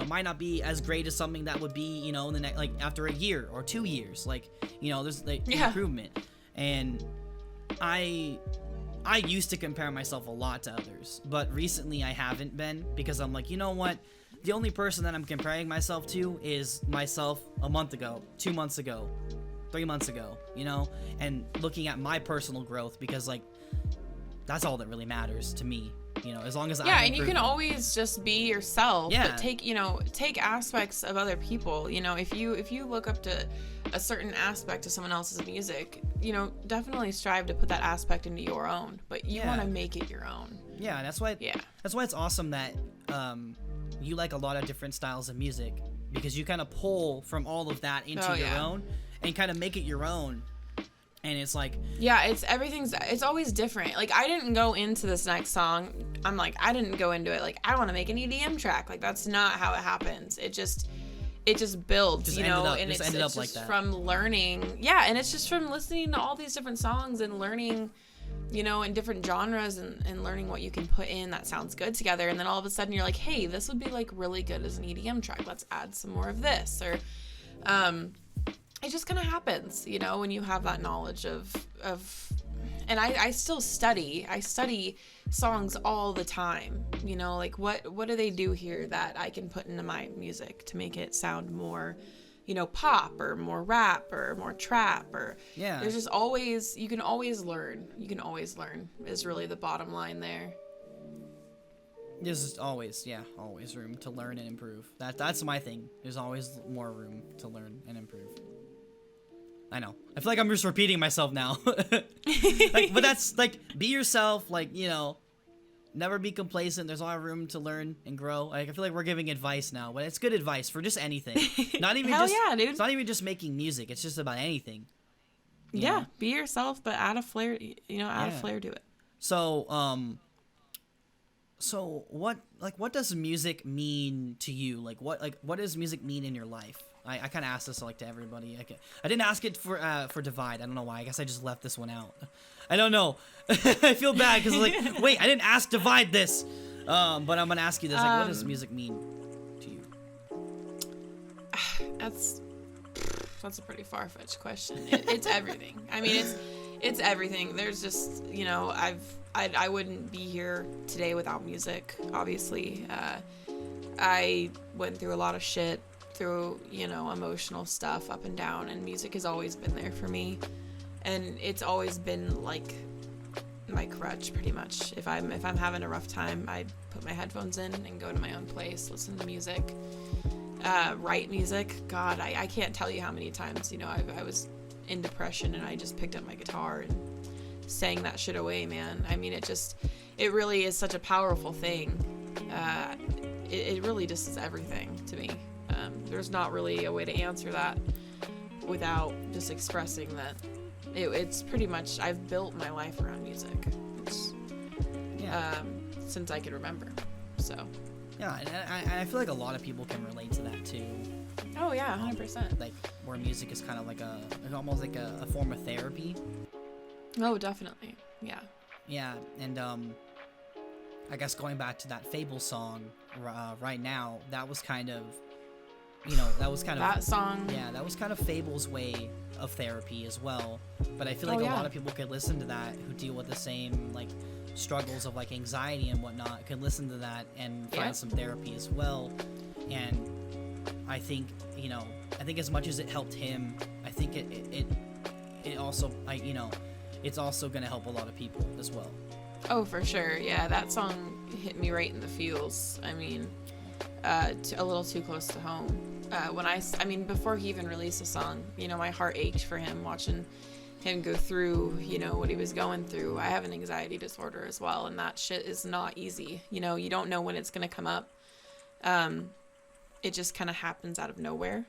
[SPEAKER 1] might not be as great as something that would be in the next, like after a year or 2 years, like there's like improvement. And I used to compare myself a lot to others, but recently I haven't been, because I'm like, you know what? The only person that I'm comparing myself to is myself a month ago, 2 months ago, 3 months ago, and looking at my personal growth, because like that's all that really matters to me, as long as
[SPEAKER 2] and you can always just be yourself, but take aspects of other people. If you look up to a certain aspect of someone else's music, definitely strive to put that aspect into your own, but you want to make it your own.
[SPEAKER 1] That's why it's awesome that you like a lot of different styles of music, because you kind of pull from all of that into your own and kind of make it your own. And it's like, it's always different. Like, I didn't go into this next song, I didn't go into it like I want to make an EDM track. Like, that's not how it happens. It just builds, and it's just like that. From learning. And it's just from listening to all these different songs and learning, in different genres, and learning what you can put in that sounds good together. And then all of a sudden you're like, hey, this would be like really good as an EDM track. Let's add some more of this. Or, it just kind of happens, when you have that knowledge of, and I still study. I study songs all the time, like what do they do here that I can put into my music to make it sound more, pop, or more rap, or more trap, or there's just always, you can always learn is really the bottom line there. There's always room to learn and improve. That's my thing. There's always more room to learn and improve. I know. I feel like I'm just repeating myself now. But that's like, be yourself, like, never be complacent. There's a lot of room to learn and grow. Like, I feel like we're giving advice now, but it's good advice for just anything. Not even
[SPEAKER 2] Hell yeah, dude.
[SPEAKER 1] It's not even just making music. It's just about anything.
[SPEAKER 2] Be yourself, but add a flair, add a flair to it.
[SPEAKER 1] So, so what does music mean to you? Like, what does music mean in your life? I kind of asked this like to everybody. I didn't ask it for Divide. I don't know why. I guess I just left this one out. I don't know. I feel bad because like, wait, I didn't ask Divide this. But I'm gonna ask you this. Like, what does music mean to you?
[SPEAKER 2] That's a pretty far-fetched question. It's everything. I mean, it's everything. There's just, I wouldn't be here today without music. Obviously, I went through a lot of shit, through emotional stuff up and down, and music has always been there for me, and it's always been like my crutch pretty much. If I'm having a rough time, I put my headphones in and go to my own place, listen to music, write music. God, I can't tell you how many times I was in depression and I just picked up my guitar and sang that shit away, man. I mean, it really is such a powerful thing. It really just is everything to me. There's not really a way to answer that without just expressing that it's pretty much, I've built my life around music. Since I can remember. So.
[SPEAKER 1] Yeah, and I feel like a lot of people can relate to that too.
[SPEAKER 2] Oh yeah, 100%.
[SPEAKER 1] Like, where music is kind of like almost like a form of therapy.
[SPEAKER 2] Oh, definitely. Yeah.
[SPEAKER 1] Yeah, and I guess going back to that Fable song, right now, that was kind of, that song. Yeah, that was kind of Fable's way of therapy as well. But I feel like a lot of people could listen to that who deal with the same like struggles of like anxiety and whatnot, could listen to that and find some therapy as well. And I think as much as it helped him, I think it also it's also gonna help a lot of people as well.
[SPEAKER 2] Oh, for sure. Yeah, that song hit me right in the feels. I mean, a little too close to home. Before he even released the song, my heart ached for him, watching him go through, what he was going through. I have an anxiety disorder as well, and that shit is not easy. You don't know when it's going to come up. It just kind of happens out of nowhere.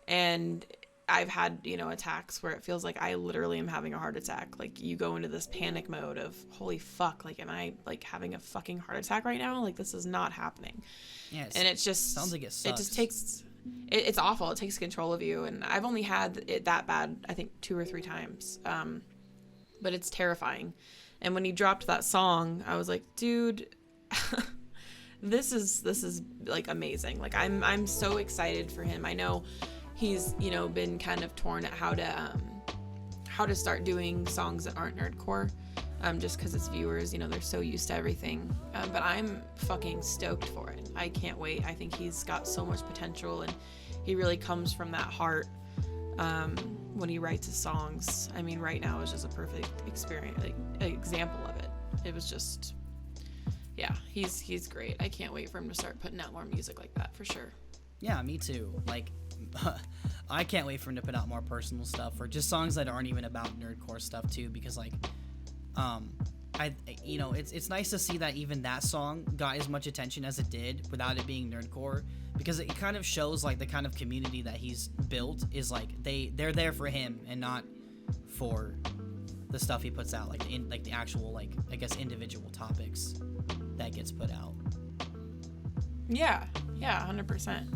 [SPEAKER 2] And I've had, attacks where it feels like I literally am having a heart attack. Like, you go into this panic mode of, holy fuck, like, am I, like, having a fucking heart attack right now? Like, this is not happening. Yeah, and it just
[SPEAKER 1] sounds like it sucks.
[SPEAKER 2] It just takes, it's awful. It takes control of you. And I've only had it that bad, I think, 2 or 3 times. But it's terrifying. And when he dropped that song, I was like, dude, this is like amazing. Like I'm so excited for him. I know he's, you know, been kind of torn at how to start doing songs that aren't nerdcore, just because his viewers, you know, they're so used to everything. But I'm fucking stoked for it. I can't wait. I think he's got so much potential, and he really comes from that heart when he writes his songs. I mean, right now is just a perfect experience, like example of it. It was just, yeah, he's great. I can't wait for him to start putting out more music like that for sure.
[SPEAKER 1] Yeah, me too. Like, I can't wait for him to put out more personal stuff, or just songs that aren't even about nerdcore stuff too, because like, you know, it's nice to see that even that song got as much attention as it did without it being nerdcore, because it kind of shows like the kind of community that he's built is like they're there for him and not for the stuff he puts out, like the actual, like, I guess, individual topics that gets put out.
[SPEAKER 2] Yeah, 100%.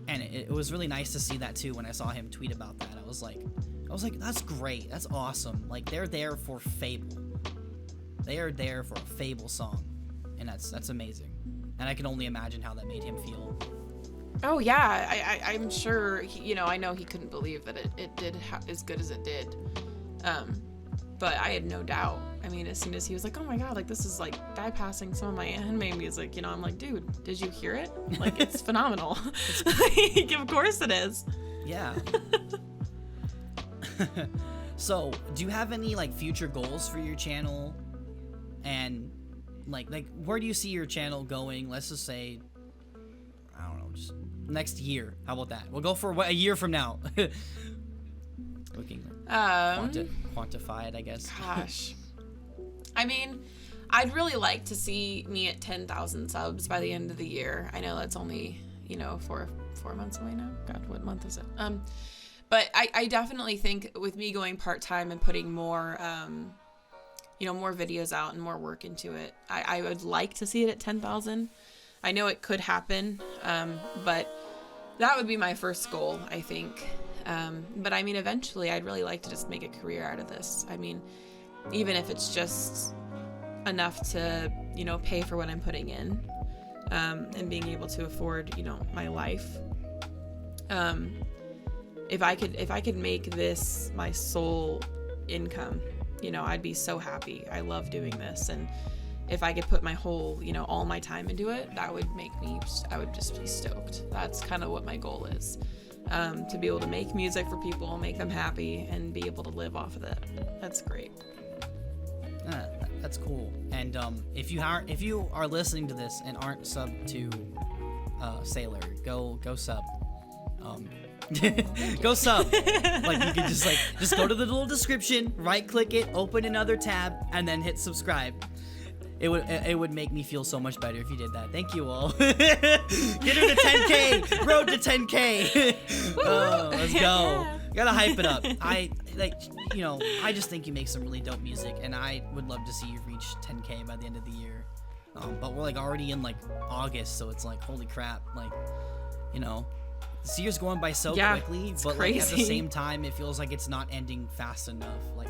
[SPEAKER 1] And it was really nice to see that too when I saw him tweet about that. I was like, that's great, that's awesome. Like, they're there for Fable. They are there for a Fable song, and that's amazing. And I can only imagine how that made him feel.
[SPEAKER 2] Oh yeah, I'm sure. You know, I know he couldn't believe that it did as good as it did. But I had no doubt. I mean, as soon as he was like, "Oh my god, like this is like bypassing some of my anime music," you know, I'm like, "Dude, did you hear it? Like, it's phenomenal." Like, of course it is.
[SPEAKER 1] Yeah. So, do you have any like future goals for your channel? And like where do you see your channel going? Let's just say, I don't know, just next year. How about that? We'll go for a year from now. Looking quantify it, I guess.
[SPEAKER 2] Gosh. I mean, I'd really like to see me at 10,000 subs by the end of the year. I know that's only, you know, four months away now. God, what month is it? But I definitely think with me going part-time and putting more, you know, more videos out and more work into it, I would like to see it at 10,000. I know it could happen, but that would be my first goal, I think. But I mean, eventually I'd really like to just make a career out of this. I mean, even if it's just enough to, you know, pay for what I'm putting in, and being able to afford, you know, my life. If I could make this my sole income, you know, I'd be so happy. I love doing this, and if I could put my whole, you know, all my time into it, that would make me, I would just be stoked. That's kind of what my goal is. To be able to make music for people, make them happy, and be able to live off of that. That's great.
[SPEAKER 1] That's cool. And if you are listening to this and aren't subbed to Sailor, go sub. Go sub. Like, you could just go to the little description, right click it, open another tab, and then hit subscribe. It would make me feel so much better if you did that. Thank you all. Get her to 10K. Road to 10K. Let's go. Gotta hype it up. I just think you make some really dope music, and I would love to see you reach 10K by the end of the year. But we're like already in like August, so it's like, holy crap. Like, you know, this year's going by so quickly, but like at the same time, it feels like it's not ending fast enough. Like,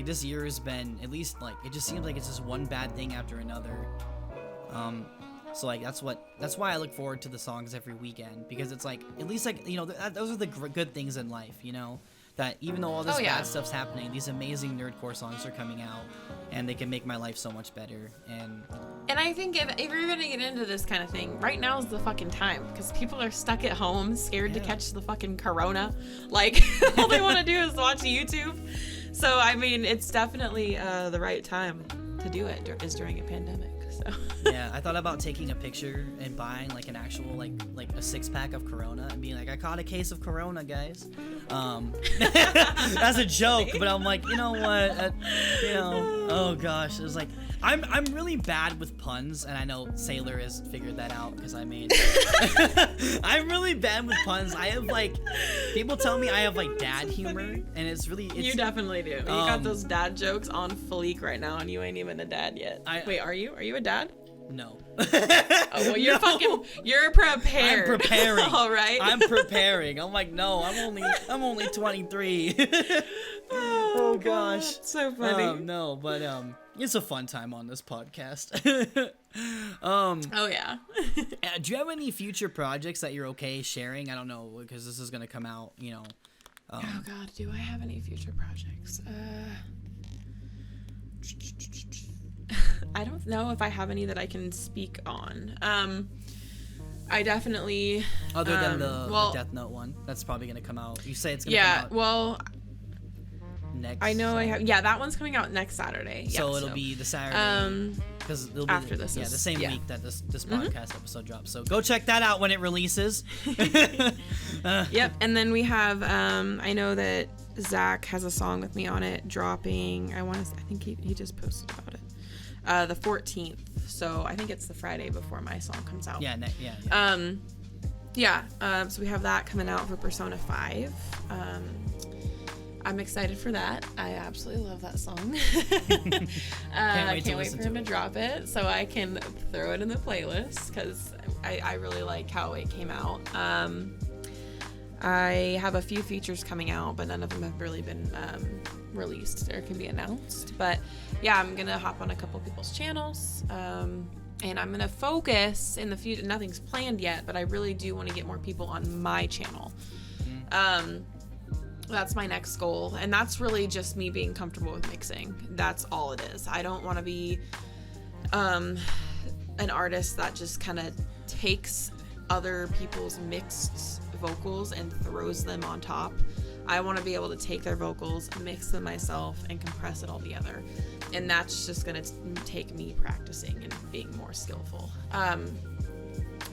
[SPEAKER 1] this year has been, at least, like, it just seems like it's just one bad thing after another. So like that's why I look forward to the songs every weekend, because it's like, at least, like, you know, those are the good things in life, you know, that even though all this bad stuff's happening, these amazing nerdcore songs are coming out, and they can make my life so much better. And
[SPEAKER 2] I think if you're gonna get into this kind of thing, right now is the fucking time, because people are stuck at home, scared to catch the fucking corona. Like, all they want to do is watch YouTube. So I mean, it's definitely the right time to do it, is during a pandemic. So
[SPEAKER 1] yeah, I thought about taking a picture and buying like an actual like a 6-pack of Corona and being like, I caught a case of Corona, guys. That's a joke, but I'm like, you know what? You know, oh gosh, it was like, I'm really bad with puns, and I know Sailor has figured that out, because I made I'm really bad with puns. I have like, people tell me I have like dad humor, and it's
[SPEAKER 2] you definitely do. You got those dad jokes on fleek right now, and you ain't even a dad yet. Wait, are you a dad?
[SPEAKER 1] No.
[SPEAKER 2] Oh, well, you're you're prepared.
[SPEAKER 1] I'm preparing.
[SPEAKER 2] All right.
[SPEAKER 1] I'm preparing. I'm like, no, I'm only 23. Oh gosh.
[SPEAKER 2] So funny.
[SPEAKER 1] No, but it's a fun time on this podcast.
[SPEAKER 2] Oh yeah.
[SPEAKER 1] Do you have any future projects that you're okay sharing? I don't know, because this is gonna come out,
[SPEAKER 2] Oh God, do I have any future projects? I don't know if I have any that I can speak on. I definitely.
[SPEAKER 1] Other than the Death Note one, that's probably gonna come out. You say it's gonna come out.
[SPEAKER 2] Yeah, well.
[SPEAKER 1] Next.
[SPEAKER 2] I know I have. Yeah, that one's coming out next Saturday.
[SPEAKER 1] So it'll be the Saturday. Because it'll be
[SPEAKER 2] after this.
[SPEAKER 1] The same week that this podcast episode drops. So go check that out when it releases.
[SPEAKER 2] Yep. And then we have. I know that Zach has a song with me on it dropping. I think he just posted about it. The 14th. So I think it's the Friday before my song comes out.
[SPEAKER 1] Yeah.
[SPEAKER 2] So we have that coming out for Persona 5. I'm excited for that. I absolutely love that song. Can't wait for him to drop it so I can throw it in the playlist because I really like how it came out. I have a few features coming out, but none of them have really been released or can be announced. But yeah, I'm going to hop on a couple people's channels. And I'm going to focus in the future. Nothing's planned yet, but I really do want to get more people on my channel. That's my next goal. And that's really just me being comfortable with mixing. That's all it is. I don't want to be an artist that just kind of takes other people's mixed vocals and throws them on top. I want to be able to take their vocals, mix them myself, and compress it all together. And that's just going to take me practicing and being more skillful.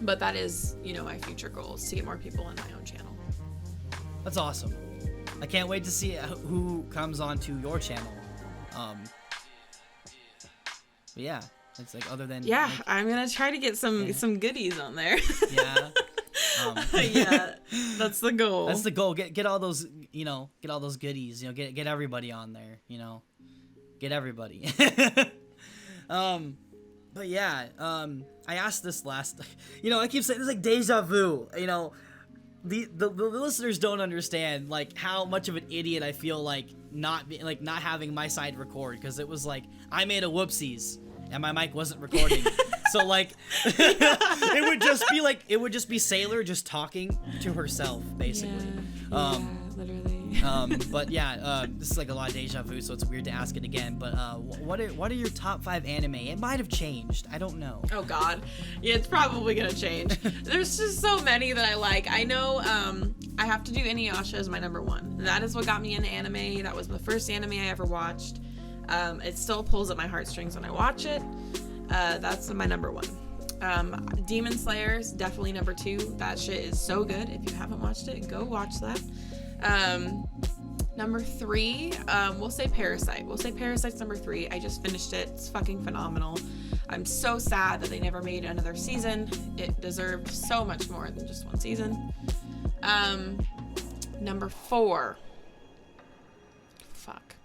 [SPEAKER 2] But that is, my future goal is to get more people on my own channel.
[SPEAKER 1] That's awesome. I can't wait to see who comes onto your channel. But yeah, it's like other than
[SPEAKER 2] I'm gonna try to get some goodies on there.
[SPEAKER 1] Yeah.
[SPEAKER 2] Yeah, that's the goal.
[SPEAKER 1] That's the goal. Get all those get all those goodies. Get everybody on there. Get everybody. But yeah, I asked this last. I keep saying it's like deja vu. The listeners don't understand like how much of an idiot I feel like not having my side record, because it was like I made a whoopsies and my mic wasn't recording. So like it would just be Sailor just talking to herself basically.
[SPEAKER 2] Literally.
[SPEAKER 1] But yeah, this is like a lot of deja vu, so it's weird to ask it again. But what are your top 5 anime? It might have changed. I don't know.
[SPEAKER 2] Oh God, yeah, it's probably gonna change. There's just so many that I like. I know. I have to do Inuyasha as my number 1. That is what got me into anime. That was the first anime I ever watched. It still pulls at my heartstrings when I watch it. That's my number 1. Demon Slayer is definitely number 2. That shit is so good. If you haven't watched it, go watch that. Number 3, we'll say Parasite. We'll say Parasite's number 3. I just finished it. It's fucking phenomenal. I'm so sad that they never made another season. It deserved so much more than just 1 season. Number 4. Fuck.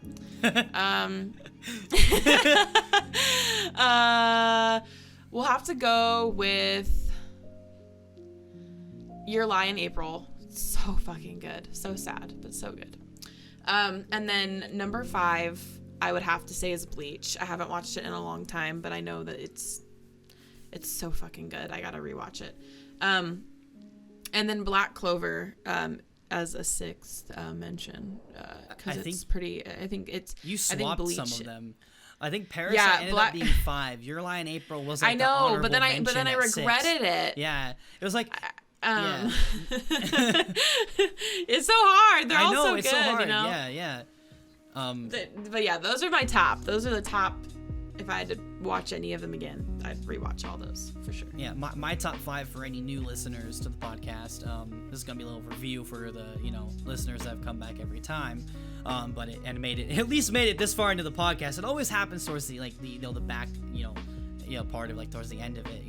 [SPEAKER 2] We'll have to go with Your Lie in April. So fucking good. So sad, but so good. And then number 5, I would have to say is Bleach. I haven't watched it in a long time, but I know that it's so fucking good. I gotta rewatch it. And then Black Clover as a 6th mention, because it's pretty. I think it's.
[SPEAKER 1] You swapped
[SPEAKER 2] Bleach,
[SPEAKER 1] some of them. I think Parasite ended up being 5. Your Lie in April was like
[SPEAKER 2] I know, but then I regretted
[SPEAKER 1] 6.
[SPEAKER 2] it.
[SPEAKER 1] Yeah, it was like.
[SPEAKER 2] Yeah. It's so hard. They're all so good.
[SPEAKER 1] It's so hard.
[SPEAKER 2] Yeah. But yeah, those are my top. Those are the top. If I had to watch any of them again, I'd rewatch all those for sure.
[SPEAKER 1] Yeah, my top 5 for any new listeners to the podcast. This is gonna be a little review for the listeners that have come back every time. But it at least made it this far into the podcast. It always happens towards the the back part of towards the end of it.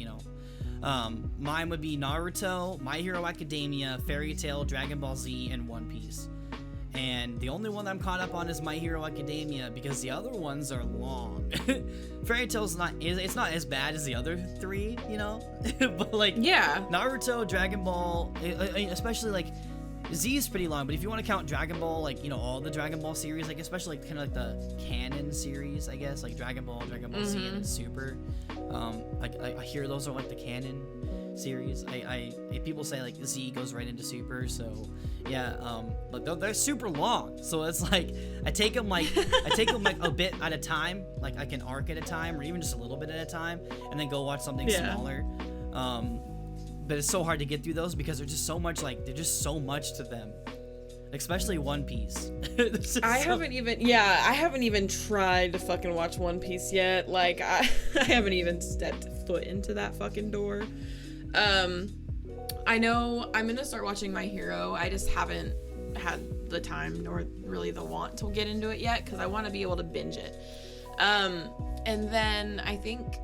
[SPEAKER 1] Mine would be Naruto, My Hero Academia, Fairy Tail, Dragon Ball Z, and One Piece. And the only one that I'm caught up on is My Hero Academia, because the other ones are long. Fairy Tail's not as bad as the other 3, but Naruto, Dragon Ball, especially Z is pretty long, but if you want to count Dragon Ball, all the Dragon Ball series, especially kind of the canon series, I guess, Dragon Ball Z, and then Super. I hear those are like the canon series. People say like Z goes right into Super, so yeah. But they're super long, so it's like I take them like a bit at a time, like like an arc at a time, or even just a little bit at a time, and then go watch something smaller. But it's so hard to get through those because they're just so much to them. Especially One Piece.
[SPEAKER 2] I haven't even tried to fucking watch One Piece yet. Like I haven't even stepped foot into that fucking door. I know I'm gonna start watching My Hero. I just haven't had the time nor really the want to get into it yet because I want to be able to binge it. And then I think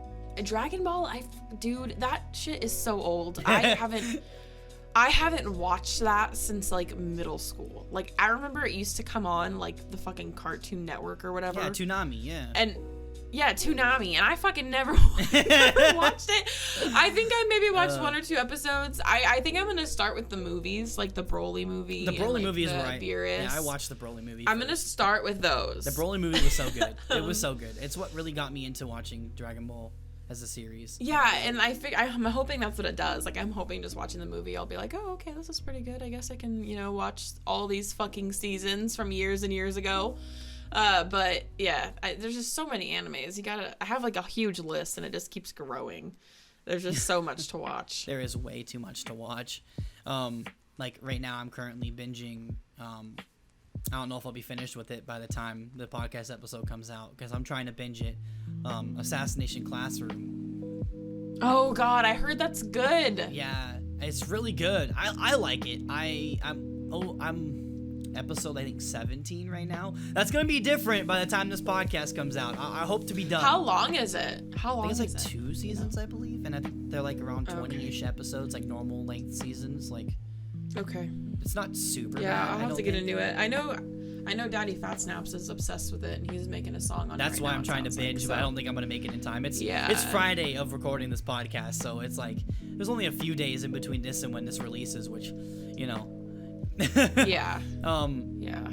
[SPEAKER 2] Dragon Ball. Dude, that shit is so old. I haven't watched that since like middle school. Like I remember it used to come on like the fucking Cartoon Network or whatever.
[SPEAKER 1] Yeah, Toonami, yeah.
[SPEAKER 2] And yeah, Toonami, and I fucking never watched it. I think I maybe watched 1 or 2 episodes. I think I'm gonna start with the movies, like the Broly movie.
[SPEAKER 1] The Broly
[SPEAKER 2] and,
[SPEAKER 1] movie is right.
[SPEAKER 2] Beerus.
[SPEAKER 1] Yeah, I watched the Broly movie.
[SPEAKER 2] I'm gonna start with those.
[SPEAKER 1] The Broly movie was so good. It was so good. It's what really got me into watching Dragon Ball as a series.
[SPEAKER 2] Yeah, and I'm hoping that's what it does. Like, I'm hoping just watching the movie, I'll be like, oh, okay, this is pretty good. I guess I can, watch all these fucking seasons from years and years ago. But yeah, there's just so many animes. I have like a huge list, and it just keeps growing. There's just so much to watch.
[SPEAKER 1] There is way too much to watch. Like right now, I'm currently binging. I don't know if I'll be finished with it by the time the podcast episode comes out because I'm trying to binge it. Assassination Classroom.
[SPEAKER 2] Oh God, I heard that's good.
[SPEAKER 1] Yeah, it's really good. I like it. I'm episode I think 17 right now. That's gonna be different by the time this podcast comes out. I hope to be done.
[SPEAKER 2] How long is it?
[SPEAKER 1] I think it's like 2 seasons, I believe, and I think they're like around 20-ish episodes, like normal length seasons. Like,
[SPEAKER 2] okay,
[SPEAKER 1] it's not super.
[SPEAKER 2] Yeah,
[SPEAKER 1] bad,
[SPEAKER 2] I'll have to get into it. I know Daddy Fat Snaps is obsessed with it, and he's making a song on it.
[SPEAKER 1] That's
[SPEAKER 2] right
[SPEAKER 1] why
[SPEAKER 2] now,
[SPEAKER 1] I'm trying to binge, but I don't think I'm gonna make it in time. It's Friday of recording this podcast, so it's like there's only a few days in between this and when this releases, which,
[SPEAKER 2] yeah.
[SPEAKER 1] Yeah.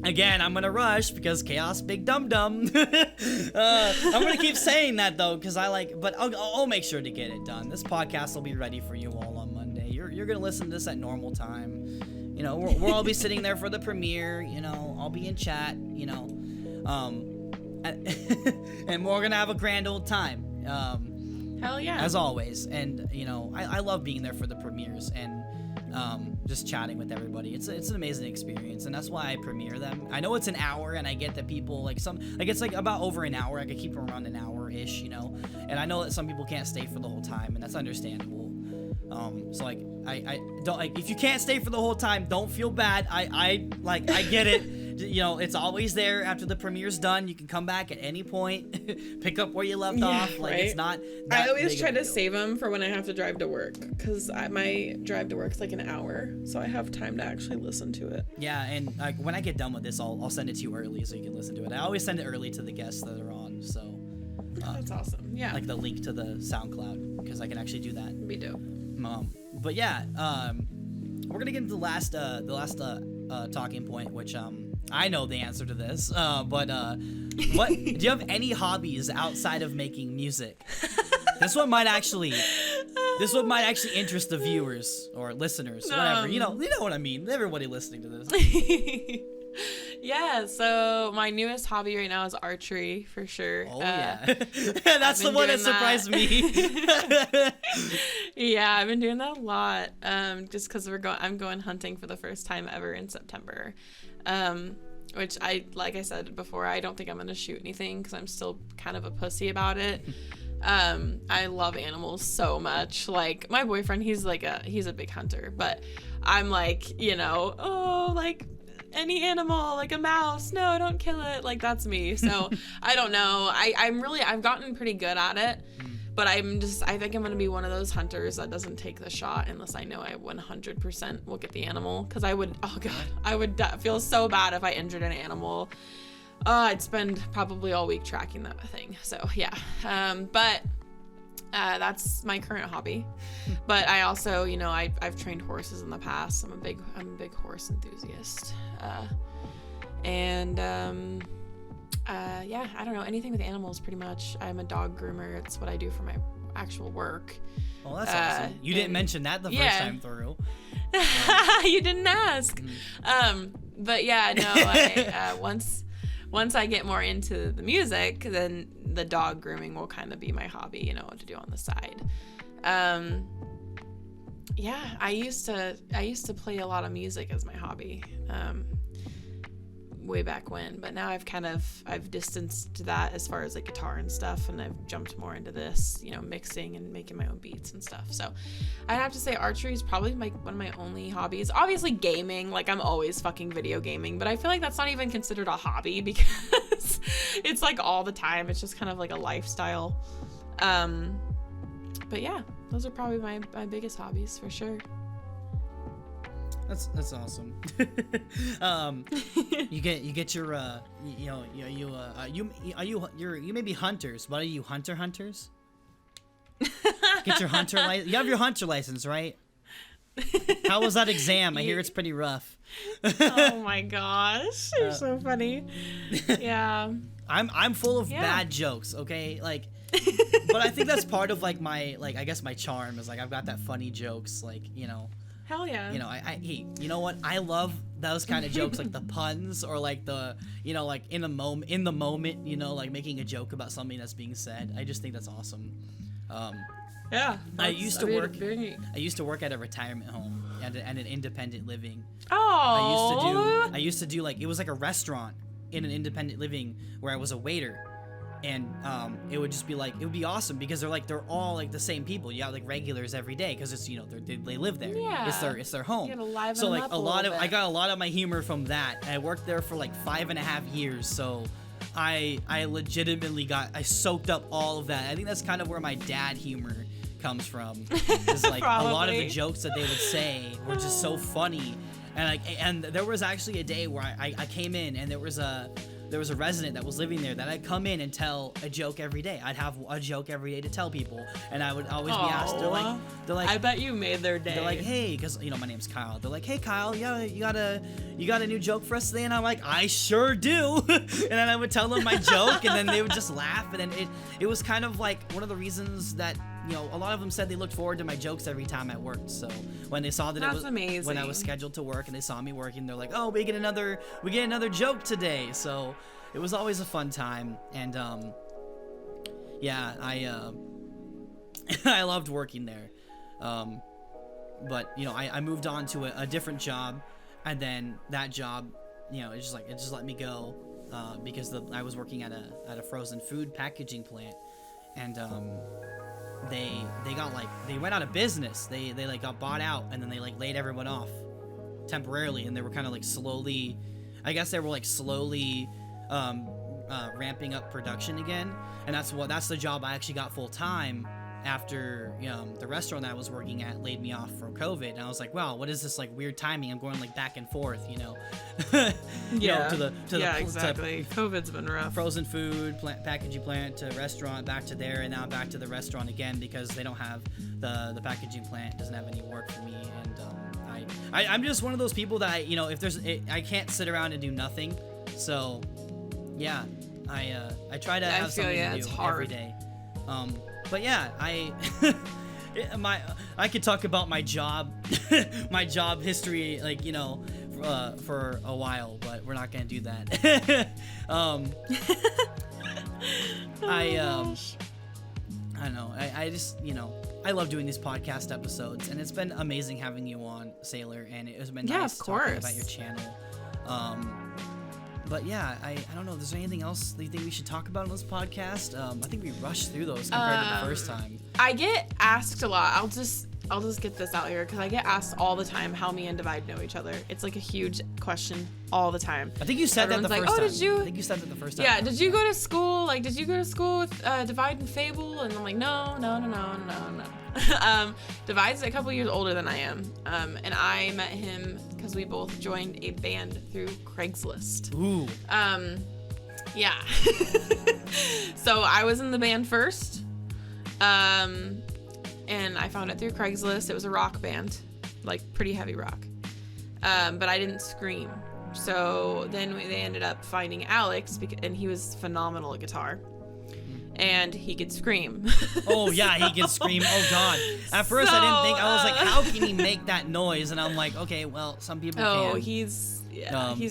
[SPEAKER 1] Again, I'm gonna rush because Chaos Big Dum Dum. I'm gonna keep saying that though, because but I'll make sure to get it done. This podcast will be ready for you all on Monday. You're gonna listen to this at normal time. We'll all be sitting there for the premiere. I'll be in chat. And we're gonna have a grand old time.
[SPEAKER 2] Hell yeah.
[SPEAKER 1] As always, and I love being there for the premieres and just chatting with everybody. It's an amazing experience, and that's why I premiere them. I know it's an hour, and I get that people it's like about over an hour. I could keep them around an hour-ish, and I know that some people can't stay for the whole time, and that's understandable. So I don't if you can't stay for the whole time, don't feel bad. I get it. It's always there after the premiere's done. You can come back at any point, pick up where you left off. Like, right? It's not that
[SPEAKER 2] I always
[SPEAKER 1] big
[SPEAKER 2] try
[SPEAKER 1] of a
[SPEAKER 2] to
[SPEAKER 1] deal.
[SPEAKER 2] save them for when I have to drive to work, because my drive to work's like an hour, so I have time to actually listen to it.
[SPEAKER 1] Yeah, and when I get done with this, I'll send it to you early so you can listen to it. I always send it early to the guests that are on, so
[SPEAKER 2] that's awesome. Yeah,
[SPEAKER 1] like the link to the SoundCloud, because I can actually do that.
[SPEAKER 2] We do.
[SPEAKER 1] But yeah, we're gonna get into the last talking point, which I know the answer to this. But what do you have any hobbies outside of making music? This one might actually interest the viewers or listeners, whatever. You know what I mean. Everybody listening to this.
[SPEAKER 2] Yeah, so my newest hobby right now is archery, for sure.
[SPEAKER 1] Oh yeah, that's the one that surprised me.
[SPEAKER 2] Yeah, I've been doing that a lot. Just because I'm going hunting for the first time ever in September. Which like I said before, I don't think I'm gonna shoot anything because I'm still kind of a pussy about it. I love animals so much. Like, my boyfriend, he's a big hunter, but I'm like, any animal, like a mouse, no, don't kill it. Like, that's me. So I don't know. I've gotten pretty good at it, but I think I'm going to be one of those hunters that doesn't take the shot unless I know I 100% will get the animal. Cause I would feel so bad if I injured an animal. I'd spend probably all week tracking that thing. So yeah. But that's my current hobby. But I also, I've trained horses in the past. I'm a big horse enthusiast. And yeah, I don't know, anything with animals pretty much. I'm a dog groomer. It's what I do for my actual work.
[SPEAKER 1] Well, that's awesome. You didn't mention that the first time through.
[SPEAKER 2] You didn't ask. But yeah, no, once I get more into the music, then the dog grooming will kind of be my hobby, you know, what to do on the side. Yeah, I used to play a lot of music as my hobby, way back when, but now I've distanced that as far as like guitar and stuff, and I've jumped more into this, you know, mixing and making my own beats and stuff. So I'd have to say archery is probably one of my only hobbies. Obviously gaming, like I'm always fucking video gaming, but I feel like that's not even considered a hobby because it's like all the time. It's just kind of like a lifestyle. But yeah, those are probably my biggest hobbies for sure.
[SPEAKER 1] That's awesome. You get your you may be hunters, but are you hunters? Get your hunter license. You have your hunter license, right? How was that exam? I hear it's pretty rough.
[SPEAKER 2] Oh my gosh, you're so funny. Yeah.
[SPEAKER 1] I'm full of bad jokes, okay? Like, but I think that's part of like my I guess my charm is like I've got that funny jokes, like, you know.
[SPEAKER 2] Hell yeah.
[SPEAKER 1] You know, hey, you know what? I love those kind of jokes, like the puns or like the, you know, like in the moment, you know, like making a joke about something that's being said. I just think that's awesome.
[SPEAKER 2] Yeah.
[SPEAKER 1] I used to work at a retirement home and an independent living.
[SPEAKER 2] Oh.
[SPEAKER 1] I used to do like, it was like a restaurant in an independent living where I was a waiter. And it would just be like, it would be awesome because they're all like the same people. You got like regulars every day because it's, you know, they live there.
[SPEAKER 2] Yeah.
[SPEAKER 1] It's their home.
[SPEAKER 2] You gotta liven
[SPEAKER 1] so like
[SPEAKER 2] up
[SPEAKER 1] I got a lot of my humor from that. And I worked there for like 5.5 years. So I legitimately I soaked up all of that. I think that's kind of where my dad humor comes from. Is like a lot of the jokes that they would say were just so funny. And there was actually a day where I came in and there was a resident that was living there that I'd come in and tell a joke every day. I'd have a joke every day to tell people, and I would always be asked. They're like,
[SPEAKER 2] I bet you made their day.
[SPEAKER 1] They're like, hey, because you know my name's Kyle. They're like, hey Kyle, you got a new joke for us today? And I'm like, I sure do. And then I would tell them my joke, and then they would just laugh, and then it was kind of like one of the reasons that, you know, a lot of them said they looked forward to my jokes every time I worked. So when they saw that it was
[SPEAKER 2] amazing.
[SPEAKER 1] When I was scheduled to work and they saw me working, they're like, oh, we get another joke today. So it was always a fun time. And yeah, I loved working there. But you know, I moved on to a different job, and then that job, you know, it just let me go because I was working at a frozen food packaging plant, and they went out of business. They like got bought out, and then they like laid everyone off temporarily, and they were kind of like slowly ramping up production again. And that's the job I actually got full time after the restaurant that I was working at laid me off for COVID. And I was like, wow, what is this like weird timing? I'm going like back and forth, you know.
[SPEAKER 2] Exactly. COVID's been rough. Frozen food
[SPEAKER 1] packaging plant to restaurant, back to there, and now back to the restaurant again because they don't have the packaging plant doesn't have any work for me. And I'm just one of those people that I can't sit around and do nothing. So yeah, I try to have something to do every day. But yeah, I could talk about my job, my job history, like, you know, for a while, but we're not gonna do that. I don't know. I just, you know, I love doing these podcast episodes, and it's been amazing having you on, Sailor, and it has been nice talking about your channel. But yeah, I don't know. Is there anything else that you think we should talk about on this podcast? I think we rushed through those compared to the first time.
[SPEAKER 2] I get asked a lot. I'll just get this out here because I get asked all the time how me and Divide know each other. It's like a huge question all the time.
[SPEAKER 1] I think you said that the first time.
[SPEAKER 2] Did you?
[SPEAKER 1] I think you said that the first time.
[SPEAKER 2] Yeah. Did you go to school? Like, did you go to school with Divide and Fable? And I'm like, no. Divide's a couple years older than I am. And I met him because we both joined a band through Craigslist.
[SPEAKER 1] Ooh.
[SPEAKER 2] Yeah. So I was in the band first. And I found it through Craigslist. It was a rock band, like pretty heavy rock. But I didn't scream. So then they ended up finding Alex, and he was phenomenal at guitar. And he could scream.
[SPEAKER 1] Oh, yeah, he can scream. Oh, God. At first, I didn't think. I was like, how can he make that noise? And I'm like, okay, well, some people can.
[SPEAKER 2] Oh, he's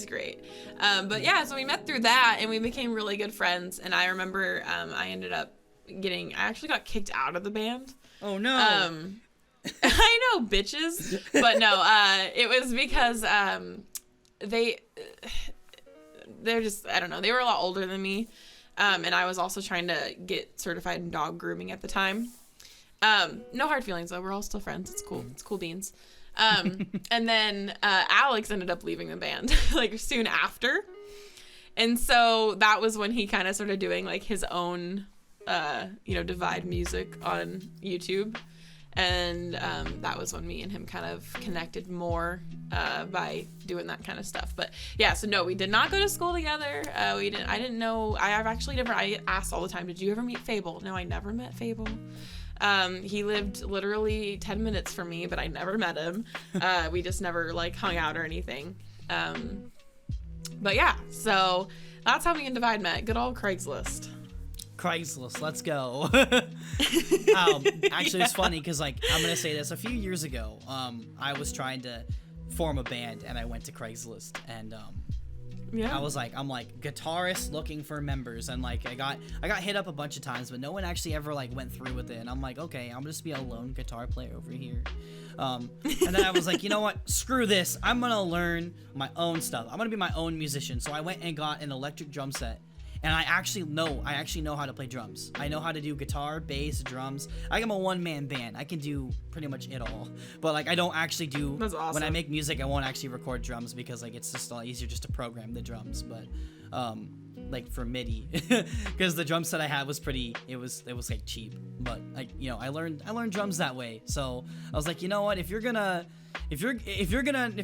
[SPEAKER 2] great. But yeah, so we met through that, and we became really good friends. And I remember I ended up I actually got kicked out of the band.
[SPEAKER 1] Oh, no.
[SPEAKER 2] I know, bitches. But no, it was because they're just, I don't know, they were a lot older than me. And I was also trying to get certified in dog grooming at the time. No hard feelings, though. We're all still friends. It's cool. It's cool beans. And then Alex ended up leaving the band, like, soon after. And so that was when he kind of started doing, like, his own, Divide music on YouTube. And that was when me and him kind of connected more by doing that kind of stuff. But yeah, so no, we did not go to school together. I didn't know. I've actually never. I asked all the time, did you ever meet Fable? No, I never met Fable. He lived literally 10 minutes from me, but I never met him. We just never like hung out or anything. But yeah, so that's how me and Divide met. Good old Craigslist.
[SPEAKER 1] Craigslist, let's go. Actually, it's funny because, like, I'm gonna say this. A few years ago, I was trying to form a band, and I went to Craigslist, and I'm like guitarist looking for members, and like I got hit up a bunch of times, but no one actually ever like went through with it. And I'm like, okay, I'm gonna just be a lone guitar player over here. And then I was like, you know what? Screw this. I'm gonna learn my own stuff. I'm gonna be my own musician. So I went and got an electric drum set. And I actually know how to play drums. I know how to do guitar, bass, drums. I'm a one-man band. I can do pretty much it all. But like I don't actually do. That's awesome. When I make music, I won't actually record drums because like it's just a lot easier just to program the drums. But like for MIDI, because the drum set I had was it was like cheap. But like I learned drums that way. So I was like, you know what? If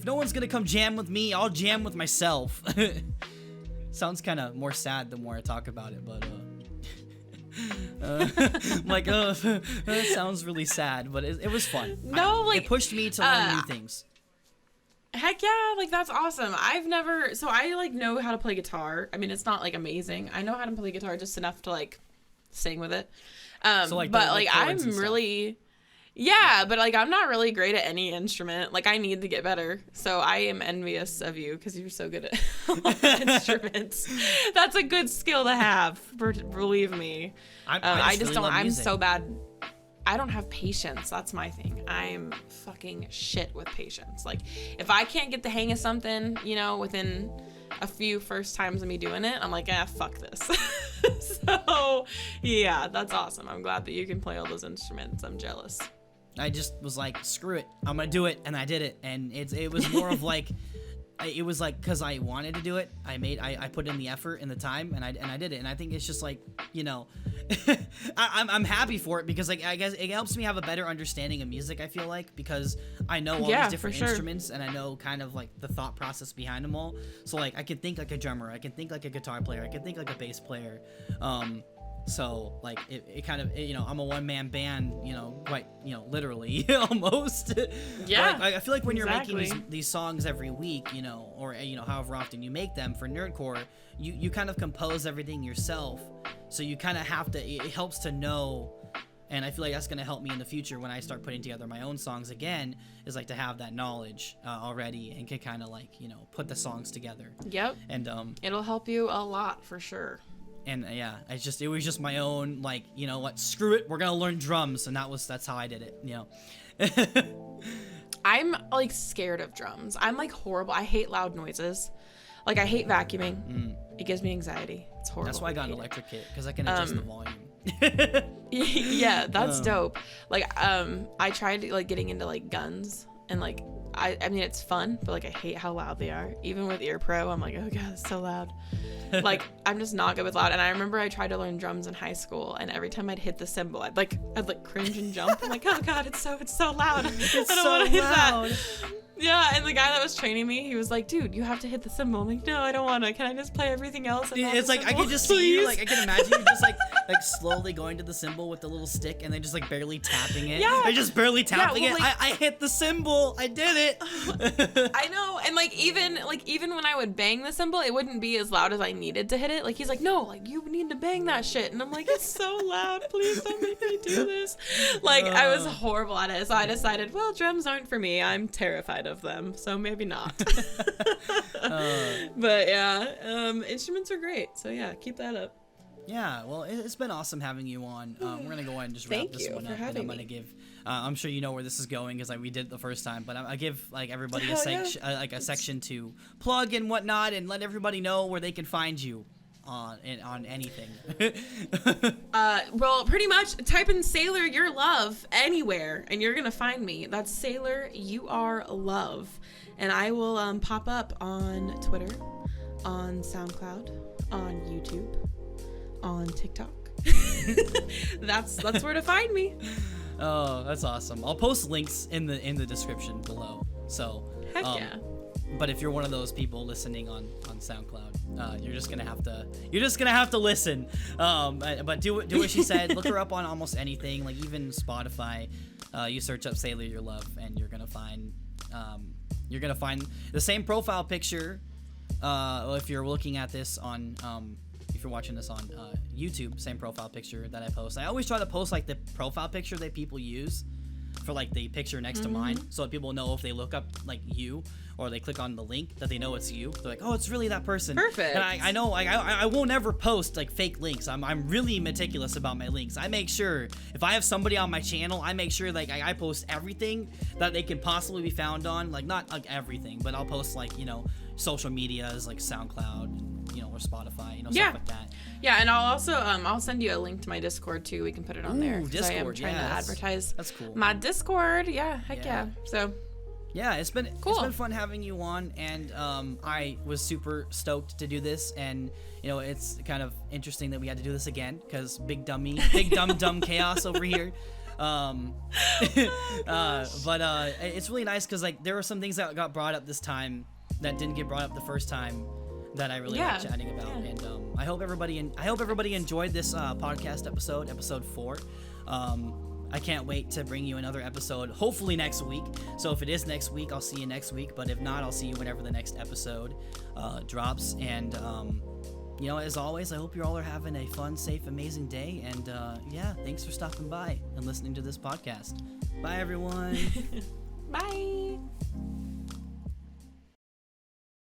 [SPEAKER 1] no one's gonna come jam with me, I'll jam with myself. Sounds kind of more sad the more I talk about it, but I'm like, that sounds really sad, but it was fun.
[SPEAKER 2] No,
[SPEAKER 1] it pushed me to learn new things.
[SPEAKER 2] Heck yeah, like that's awesome. I like know how to play guitar. I mean, it's not like amazing. I know how to play guitar just enough to like sing with it. So like, but like I'm really. Yeah, but like I'm not really great at any instrument. Like I need to get better. So I am envious of you because you're so good at instruments. That's a good skill to have. Believe me. I just don't. I'm so bad. I don't have patience. That's my thing. I'm fucking shit with patience. Like if I can't get the hang of something, within a few first times of me doing it, I'm like, fuck this. So yeah, that's awesome. I'm glad that you can play all those instruments. I'm jealous.
[SPEAKER 1] I just was like, screw it, I'm gonna do it, and I did it, and it was more of like, it was like because I wanted to do it. I put in the effort and the time, and I did it, and I think it's just like I'm happy for it because like I guess it helps me have a better understanding of music. I feel like because I know all these different instruments and I know kind of like the thought process behind them all. So like I can think like a drummer, I can think like a guitar player, I can think like a bass player. So like it kind of I'm a one-man band, quite literally almost.
[SPEAKER 2] Yeah.
[SPEAKER 1] Like, I feel like when you're making these songs every week, or however often you make them for nerdcore, you kind of compose everything yourself. So you kind of have to. It helps to know, and I feel like that's gonna help me in the future when I start putting together my own songs again. Is like to have that knowledge already and can kind of like put the songs together. Yep. And
[SPEAKER 2] it'll help you a lot for sure.
[SPEAKER 1] And yeah, it was just my own, like, what, screw it, we're gonna learn drums, and that's how I did it,
[SPEAKER 2] I'm like scared of drums. I'm like horrible. I hate loud noises. Like I hate vacuuming. It gives me anxiety. It's horrible.
[SPEAKER 1] That's why I got an electric kit, because I can adjust the volume.
[SPEAKER 2] Yeah, that's dope. Like I tried like getting into like guns, and like I mean it's fun, but like I hate how loud they are. Even with Ear Pro, I'm like, oh god, it's so loud. Like I'm just not good with loud. And I remember I tried to learn drums in high school, and every time I'd hit the cymbal, I'd cringe and jump. I'm like, oh god, it's so loud. I don't want to hit that. Yeah, and the guy that was training me, he was like, dude, you have to hit the cymbal. I'm like, no, I don't want to. Can I just play everything else?
[SPEAKER 1] It's like, I could just see you, like, I can imagine you just, like slowly going to the cymbal with the little stick and then just, like, barely tapping it.
[SPEAKER 2] Yeah.
[SPEAKER 1] I just barely tapping
[SPEAKER 2] well,
[SPEAKER 1] it.
[SPEAKER 2] like,
[SPEAKER 1] I hit the cymbal. I did it.
[SPEAKER 2] I know. And, like, even when I would bang the cymbal, it wouldn't be as loud as I needed to hit it. Like, he's like, no, like, you need to bang that shit. And I'm like, it's so loud. Please don't make me do this. Like, I was horrible at it. So I decided, well, drums aren't for me. I'm terrified of them. So maybe not. But yeah, instruments are great. So yeah, keep that up.
[SPEAKER 1] Yeah, well, it's been awesome having you on. We're gonna go ahead and just wrap
[SPEAKER 2] Thank
[SPEAKER 1] this
[SPEAKER 2] you
[SPEAKER 1] one
[SPEAKER 2] for
[SPEAKER 1] up, and
[SPEAKER 2] having
[SPEAKER 1] I'm gonna
[SPEAKER 2] me.
[SPEAKER 1] give. I'm sure you know where this is going because we did it the first time, but I give like everybody a
[SPEAKER 2] Hell yeah.
[SPEAKER 1] like a section to plug and whatnot, and let everybody know where they can find you on anything.
[SPEAKER 2] Well, pretty much type in SailorUrLove anywhere and you're gonna find me. That's SailorUrLove, and I will pop up on Twitter, on SoundCloud, on YouTube, on TikTok. That's where to find me.
[SPEAKER 1] Oh, that's awesome. I'll post links in the description below. So
[SPEAKER 2] Heck yeah.
[SPEAKER 1] But if you're one of those people listening on SoundCloud, you're just gonna have to listen. But do what she said. Look her up on almost anything, like even Spotify. You search up SailorUrLove, and you're gonna find the same profile picture. If you're looking at this on if you're watching this on YouTube, same profile picture that I post. I always try to post like the profile picture that people use for like the picture next to mine, so that people know if they look up like you or they click on the link that they know it's you. They're like, oh, it's really that person.
[SPEAKER 2] Perfect.
[SPEAKER 1] And I know I won't ever post like fake links. I'm really meticulous about my links. I make sure if I have somebody on my channel, I make sure like I post everything that they can possibly be found on. Like not like everything, but I'll post like social medias like SoundCloud, or Spotify, stuff like that.
[SPEAKER 2] Yeah, and I'll also I'll send you a link to my Discord too. We can put it on there.
[SPEAKER 1] Ooh, Discord,
[SPEAKER 2] I am trying to advertise.
[SPEAKER 1] That's cool.
[SPEAKER 2] My Discord, yeah, heck
[SPEAKER 1] Yeah.
[SPEAKER 2] yeah. So
[SPEAKER 1] yeah, it's been
[SPEAKER 2] cool.
[SPEAKER 1] It's been fun having you on, and I was super stoked to do this, and it's kind of interesting that we had to do this again because big dumb chaos over here. But it's really nice because like there were some things that got brought up this time that didn't get brought up the first time that I really like chatting about, and I hope everybody enjoyed this podcast episode 4. I can't wait to bring you another episode, hopefully next week. So if it is next week, I'll see you next week. But if not, I'll see you whenever the next episode drops. And as always, I hope you all are having a fun, safe, amazing day. And thanks for stopping by and listening to this podcast. Bye, everyone.
[SPEAKER 2] Bye.